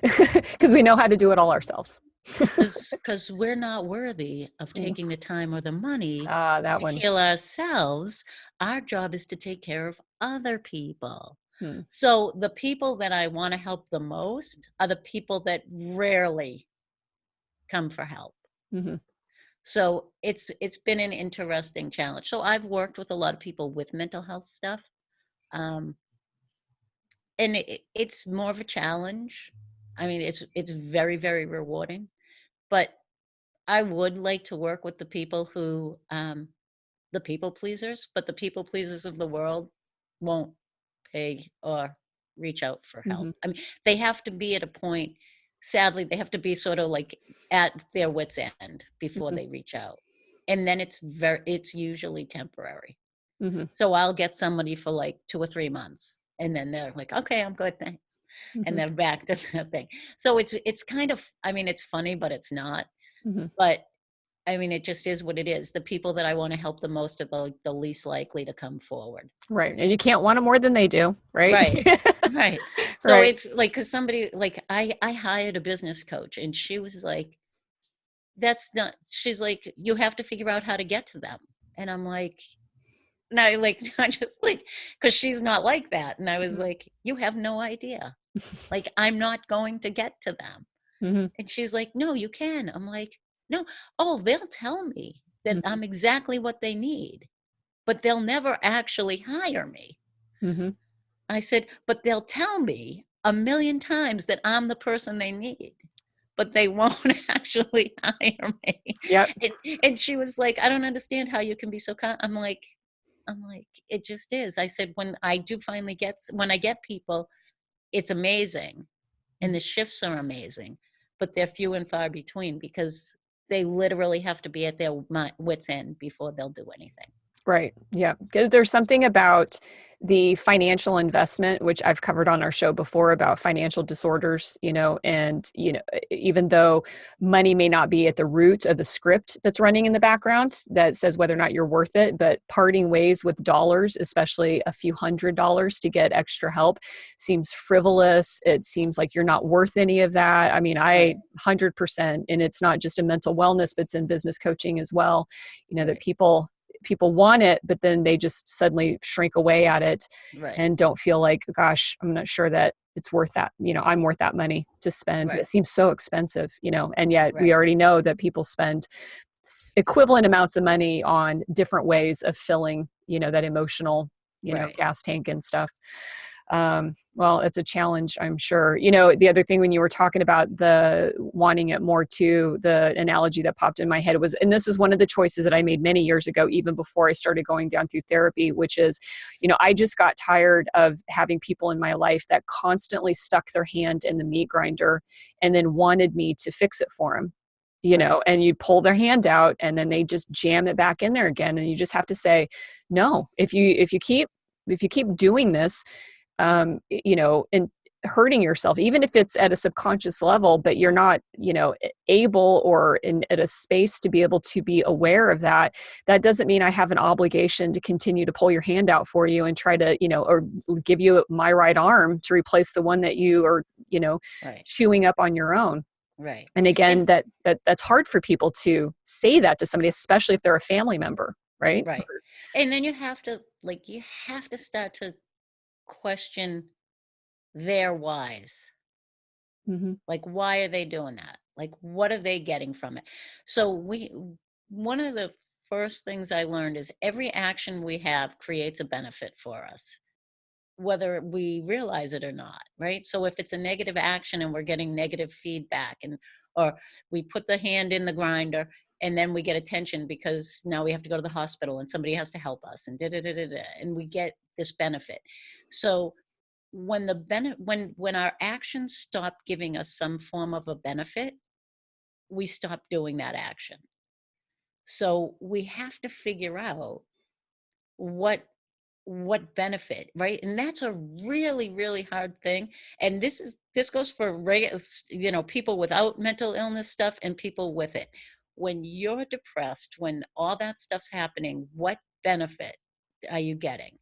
Because we know how to do it all ourselves. Because we're not worthy of Mm. taking the time or the money That to one. heal ourselves. Our job is to take care of other people. Mm. So the people that I want to help the most are the people that rarely come for help. Hmm. So it's been an interesting challenge. So I've worked with a lot of people with mental health stuff, um, and it's more of a challenge. I mean, it's very, very rewarding, but I would like to work with the people who, the people pleasers, but the people pleasers of the world won't pay or reach out for help. Hmm. I mean, they have to be at a point, sadly, they have to be sort of like at their wits' end before Hmm. they reach out. And then it's usually temporary. Hmm. So I'll get somebody for like 2 or 3 months, and then they're like, okay, I'm good, thanks. And Hmm. they're back to that thing. So it's kind of, I mean, it's funny, but it's not. Hmm. But I mean, it just is what it is. The people that I want to help the most are the least likely to come forward. Right. And you can't want them more than they do, right? Right. Right. So Right. it's like, because somebody, like, I hired a business coach, and she was like, that's not, she's like, you have to figure out how to get to them. And I'm like, no, like, not just like, because she's not like that. And I was like, you have no idea. Like, I'm not going to get to them. Hmm. And she's like, no, you can. I'm like, no. Oh, they'll tell me that Hmm. I'm exactly what they need, but they'll never actually hire me. Hmm. I said, but they'll tell me a million times that I'm the person they need, but they won't actually hire me. Yep. And she was like, I don't understand how you can be so kind. I'm like, it just is. I said, when I do finally when I get people, it's amazing. And the shifts are amazing, but they're few and far between, because they literally have to be at their wits' end before they'll do anything. Right. Yeah. Because there's something about the financial investment, which I've covered on our show before about financial disorders, and, even though money may not be at the root of the script that's running in the background that says whether or not you're worth it, but parting ways with dollars, especially a few $100s to get extra help, seems frivolous. It seems like you're not worth any of that. I mean, I Right. 100%, and it's not just in mental wellness, but it's in business coaching as well, that Right. people want it, but then they just suddenly shrink away at it Right. and don't feel like, gosh, I'm not sure that it's worth that. I'm worth that money to spend. Right. It seems so expensive, and yet we Right. already know that people spend equivalent amounts of money on different ways of filling, that emotional, Right. gas tank and stuff. Well, it's a challenge, I'm sure. The other thing when you were talking about the wanting it more too, the analogy that popped in my head was, and this is one of the choices that I made many years ago, even before I started going down through therapy, which is, I just got tired of having people in my life that constantly stuck their hand in the meat grinder and then wanted me to fix it for them. Right. And you pull their hand out and then they just jam it back in there again. And you just have to say, no, if you keep doing this, and hurting yourself, even if it's at a subconscious level, but you're not, able or at a space to be able to be aware of that. That doesn't mean I have an obligation to continue to pull your hand out for you and try to, or give you my right arm to replace the one that you are, Right. chewing up on your own. Right. And again, And that's hard for people to say that to somebody, especially if they're a family member, right? right. And then you have to start to question their whys. Hmm. Like, why are they doing that? Like, what are they getting from it? So one of the first things I learned is every action we have creates a benefit for us, whether we realize it or not, right? So if it's a negative action and we're getting negative feedback, or we put the hand in the grinder and then we get attention because now we have to go to the hospital and somebody has to help us, and and we get this benefit. So when when our actions stop giving us some form of a benefit, we stop doing that action. So we have to figure out what benefit, right? And that's a really, really hard thing. And this goes for people without mental illness stuff and people with it. when you're depressed, when all that stuff's happening, what benefit are you getting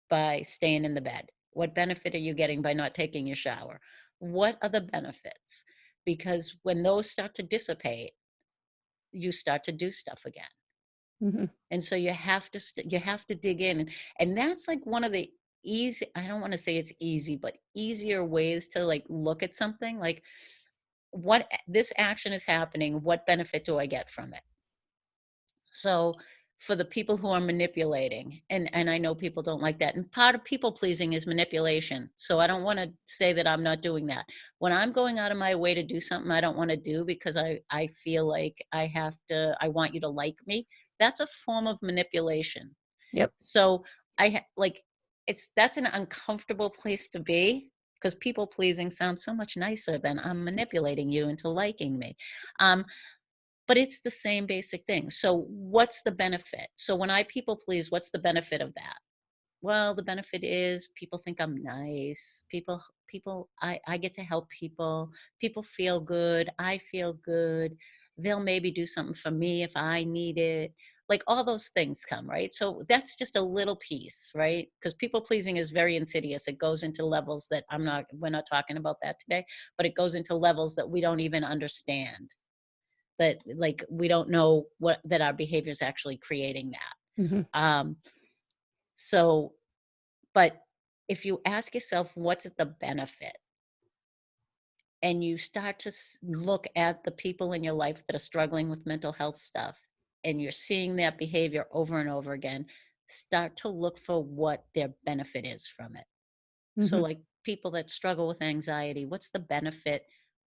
by staying in the bed? What benefit are you getting by not taking your shower? What are the benefits? Because when those start to dissipate, you start to do stuff again. Mhm. And so you have to you have to dig in, and that's like one of the easy, I don't want to say it's easy, but easier ways to like look at something like, this action is happening, what benefit do I get from it? So for the people who are manipulating, and I know people don't like that, and part of people pleasing is manipulation. So I don't want to say that I'm not doing that. When I'm going out of my way to do something I don't want to do because I feel like I want you to like me, that's a form of manipulation. Yep. So like, that's an uncomfortable place to be, because people pleasing sounds so much nicer than I'm manipulating you into liking me. Um, but it's the same basic thing. So what's the benefit? So when I people please, what's the benefit of that? Well, the benefit is people think I'm nice. I get to help people. People feel good. I feel good. They'll maybe do something for me if I need it. Like all those things come, right? So that's just a little piece, right? Because people pleasing is very insidious. It goes into levels that we're not talking about that today, but it goes into levels that we don't even understand, that like we don't know what that our behavior is actually creating that. Mhm. So but if you ask yourself what's the benefit, and you start to look at the people in your life that are struggling with mental health stuff, and you're seeing that behavior over and over again, start to look for what their benefit is from it. So Mhm. like people that struggle with anxiety, what's the benefit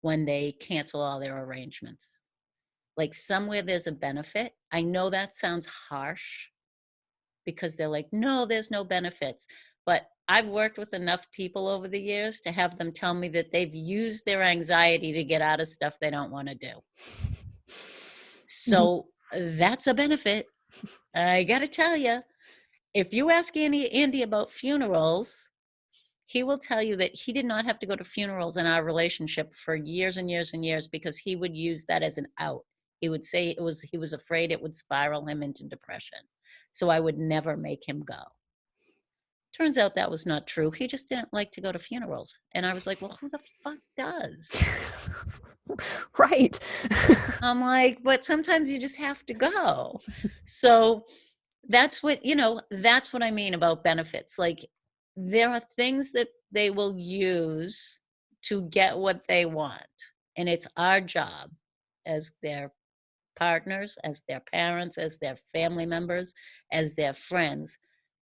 when they cancel all their arrangements? Like somewhere there's a benefit. I know that sounds harsh, because they're like, no, there's no benefits. But I've worked with enough people over the years to have them tell me that they've used their anxiety to get out of stuff they don't want to do. Mhm. So that's a benefit. I got to tell you, if you ask Andy about funerals, he will tell you that he did not have to go to funerals in our relationship for years and years and years, because he would use that as an out. He would say he was afraid it would spiral him into depression. So I would never make him go. Turns out that was not true. He just didn't like to go to funerals. And I was like, well, who the fuck does? Right. I'm like, but sometimes you just have to go. So that's what I mean about benefits. Like there are things that they will use to get what they want. And it's our job as their partners, as their parents, as their family members, as their friends,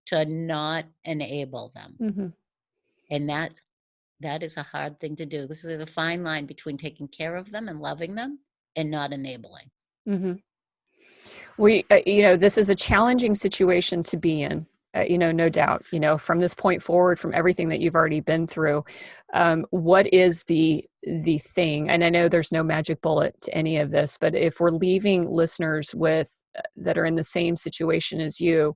to not enable them. Mhm. And that is a hard thing to do. This is a fine line between taking care of them and loving them and not enabling. Mhm. This is a challenging situation to be in, no doubt, from this point forward, from everything that you've already been through. What is the thing? And I know there's no magic bullet to any of this, but if we're leaving listeners with that are in the same situation as you,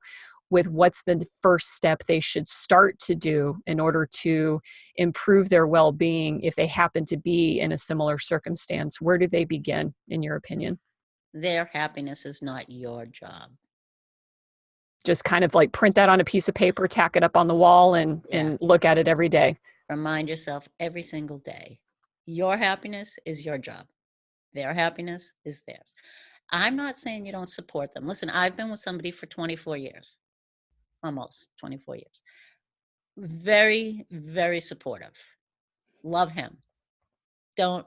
with what's the first step they should start to do in order to improve their well-being if they happen to be in a similar circumstance, where do they begin, in your opinion? Their happiness is not your job. Just kind of like print that on a piece of paper, tack it up on the wall, Yeah. and look at it every day. Remind yourself every single day. Your happiness is your job. Their happiness is theirs. I'm not saying you don't support them. Listen, I've been with somebody for 24 years, almost 24 years. Very, very supportive. Love him. Don't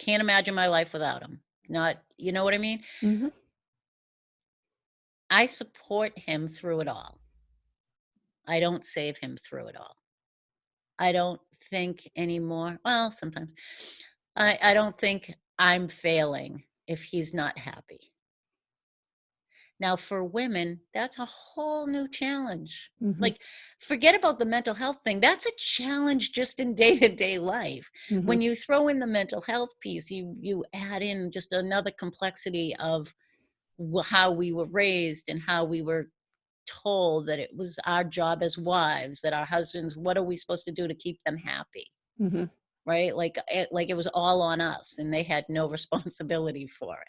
Can't imagine my life without him. Not, you know what I mean? Mhm. I support him through it all. I don't save him through it all. I don't think anymore. Well, sometimes I don't think I'm failing if he's not happy. Now, for women, that's a whole new challenge. Mhm. Like, forget about the mental health thing. That's a challenge just in day to day life. Mhm. When you throw in the mental health piece, you add in just another complexity of how we were raised and how we were told that it was our job as wives, that our husbands, what are we supposed to do to keep them happy? Mhm. Right? Like it was all on us and they had no responsibility for it.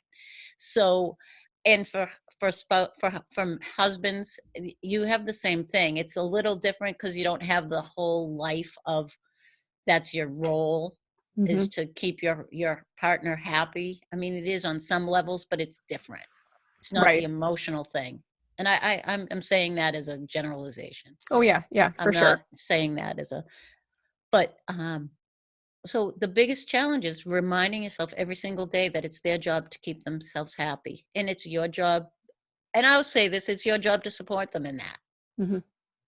So, and from husbands, you have the same thing. It's a little different because you don't have the whole life of that's your role, is Mhm. to keep your partner happy. I mean, it is on some levels, but it's different. It's not the Right. emotional thing. And I'm saying that as a generalization. Oh, yeah, yeah, for I'm sure. not saying that as a, but so the biggest challenge is reminding yourself every single day that it's their job to keep themselves happy, and it's your job. And I'll say this: it's your job to support them in that. Mhm,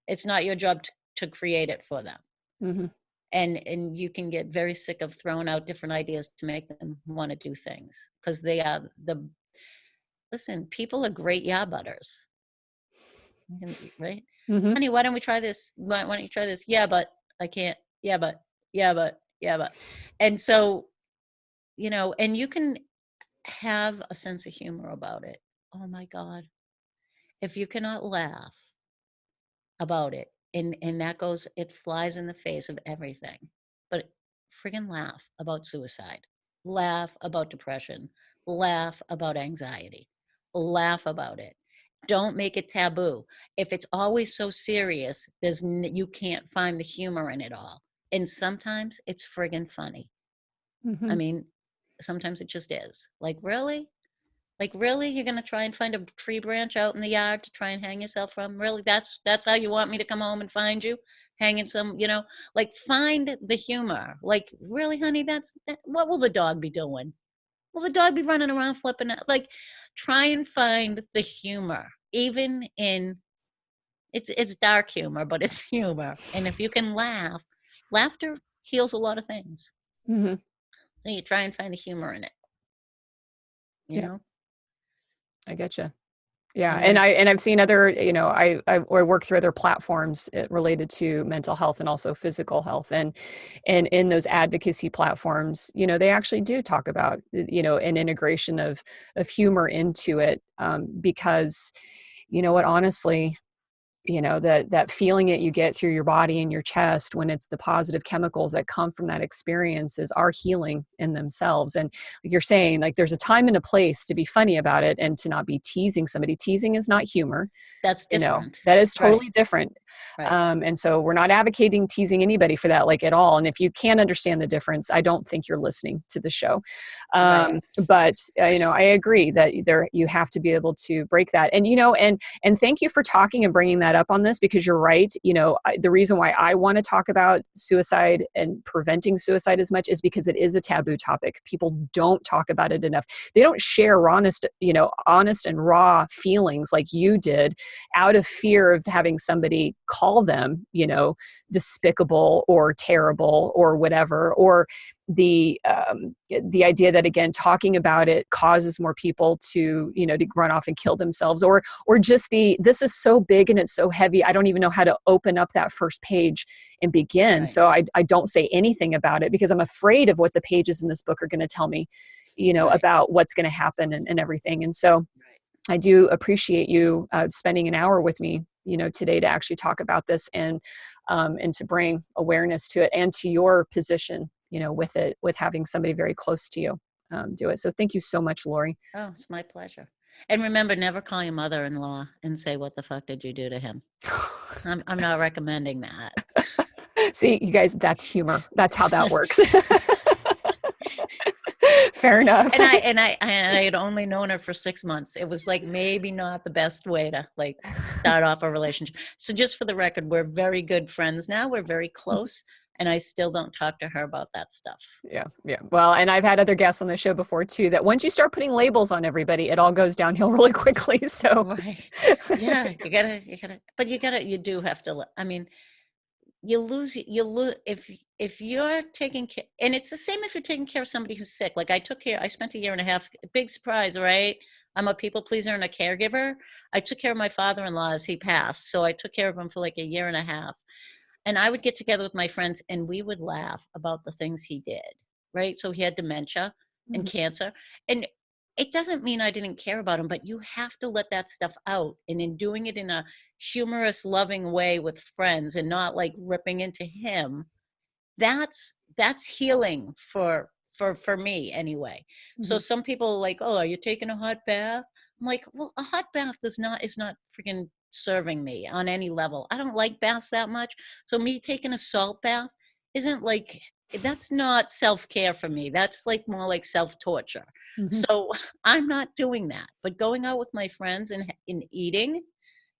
It's not your job to create it for them. mhm, And you can get very sick of throwing out different ideas to make them want to do things because they are the listen. People are great yeah butters, right? mhm, Honey, why don't we try this? Why don't you try this? Yeah, but I can't. Yeah, but yeah, but, and so and you can have a sense of humor about it. Oh my God. If you cannot laugh about it, and that goes, it flies in the face of everything. But friggin' laugh about suicide, laugh about depression, laugh about anxiety, laugh about it. Don't make it taboo. If it's always so serious, you can't find the humor in it all. And sometimes it's friggin' funny. I mhm, mean, sometimes it just is. Like, really? Like, really? You're gonna try and find a tree branch out in the yard to try and hang yourself from? Really? That's how you want me to come home and find you? Hanging like, find the humor. Like, really, honey, what will the dog be doing? Will the dog be running around flipping out? Like, try and find the humor. Even in it's dark humor, but it's humor. And if you can laugh, laughter heals a lot of things. mhm. So you try and find the humor in it, you Yeah, know? I getcha. Yeah, And and then I've seen other, I work through other platforms related to mental health and also physical health, and in those advocacy platforms, they actually do talk about an integration of humor into it, because you know what, honestly, that feeling that you get through your body and your chest when it's the positive chemicals that come from that experiences are healing in themselves. And like you're saying, like, there's a time and a place to be funny about it and to not be teasing somebody. Teasing is not humor. that's different. That is Right, totally different. right, And so we're not advocating teasing anybody for that, like, at all. And if you can't understand the difference, I don't think you're listening to the show. right, But I agree that you have to be able to break that. And thank you for talking and bringing that up on this, because you're right. The reason why I want to talk about suicide and preventing suicide as much is because it is a taboo topic. People don't talk about it enough. They don't share honest and raw feelings like you did, out of fear of having somebody call them, despicable or terrible or whatever, or the idea that, again, talking about it causes more people to run off and kill themselves, or just this is so big and it's so heavy, I don't even know how to open up that first page and begin. right, So I don't say anything about it because I'm afraid of what the pages in this book are going to tell me, right, about what's going to happen, and everything. And so right. I do appreciate you spending an hour with me, today, to actually talk about this, and to bring awareness to it and to your position, with it, with having somebody very close to you do it. So thank you so much, Lori. Oh, it's my pleasure. And remember, never call your mother-in-law and say, "What the fuck did you do to him?" I'm not recommending that. See, you guys, that's humor. That's how that works. Fair enough. And I had only known her for 6 months. It was like maybe not the best way to like start off a relationship. So just for the record, we're very good friends now. We're very close, and I still don't talk to her about that stuff. Yeah, yeah. Well, and I've had other guests on the show before too, that once you start putting labels on everybody, it all goes downhill really quickly. So Right. Yeah, but you do have to, I mean, you lose if you're taking care, and it's the same if you're taking care of somebody who's sick. Like I spent a year and a half, big surprise, right? I'm a people pleaser and a caregiver. I took care of my father-in-law as he passed, so I took care of him for like a year and a half. And I would get together with my friends and we would laugh about the things he did, right? So he had dementia and Mhm. cancer. And it doesn't mean I didn't care about him, but you have to let that stuff out. And in doing it in a humorous, loving way with friends and not like ripping into him, that's healing for me anyway. So Mhm. some people are like, "Oh, are you taking a hot bath?" I'm like, "Well, a hot bath is not freaking serving me on any level. I don't like baths that much. So me taking a salt bath isn't like that's not self-care for me. That's like more like self-torture. Mhm. So I'm not doing that. But going out with my friends and eating,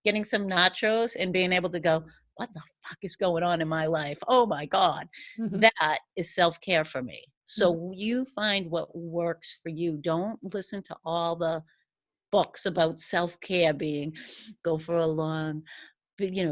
getting some nachos and being able to go, what the fuck is going on in my life? Oh my God. Mhm. That is self care for me. Mhm. So you find what works for you. Don't listen to all the books about self care being go for a long,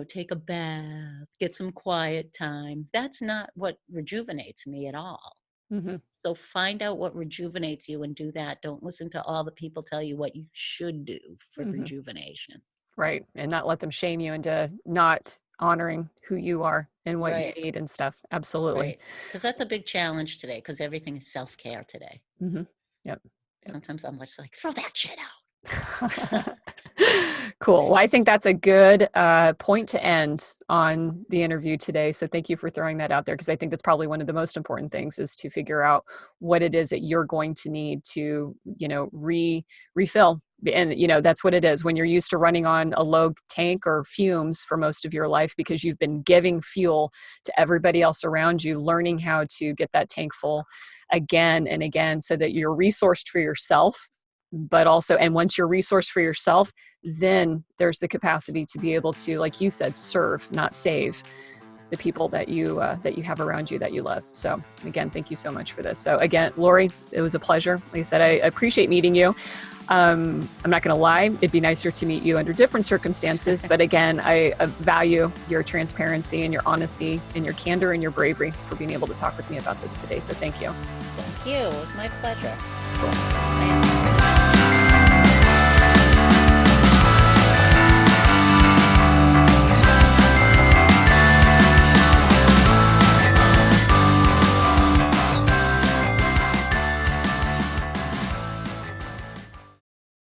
take a bath, get some quiet time. That's not what rejuvenates me at all. Mhm. So find out what rejuvenates you and do that. Don't listen to all the people tell you what you should do for Mhm. rejuvenation. Right, and not let them shame you into not honoring who you are and what you Right. need and stuff. Absolutely. Right, because that's a big challenge today. Because everything is self-care today. Mhm. Yep. Yep. Sometimes I'm just like, "Throw that shit out." Cool. Well, I think that's a good point to end on the interview today. So thank you for throwing that out there because I think that's probably one of the most important things is to figure out what it is that you're going to need to, refill. And that's what it is when you're used to running on a low tank or fumes for most of your life because you've been giving fuel to everybody else around you, learning how to get that tank full again and again so that you're resourced for yourself but also and once you're resourced for yourself then there's the capacity to be able to, like you said, serve, not save the people that you have around you that you love. So again, thank you so much for this. So again, Lori, it was a pleasure. Like I said, I appreciate meeting you. I'm not going to lie; it'd be nicer to meet you under different circumstances. But again, I value your transparency and your honesty and your candor and your bravery for being able to talk with me about this today. So thank you. Thank you. It was my pleasure. Cool. I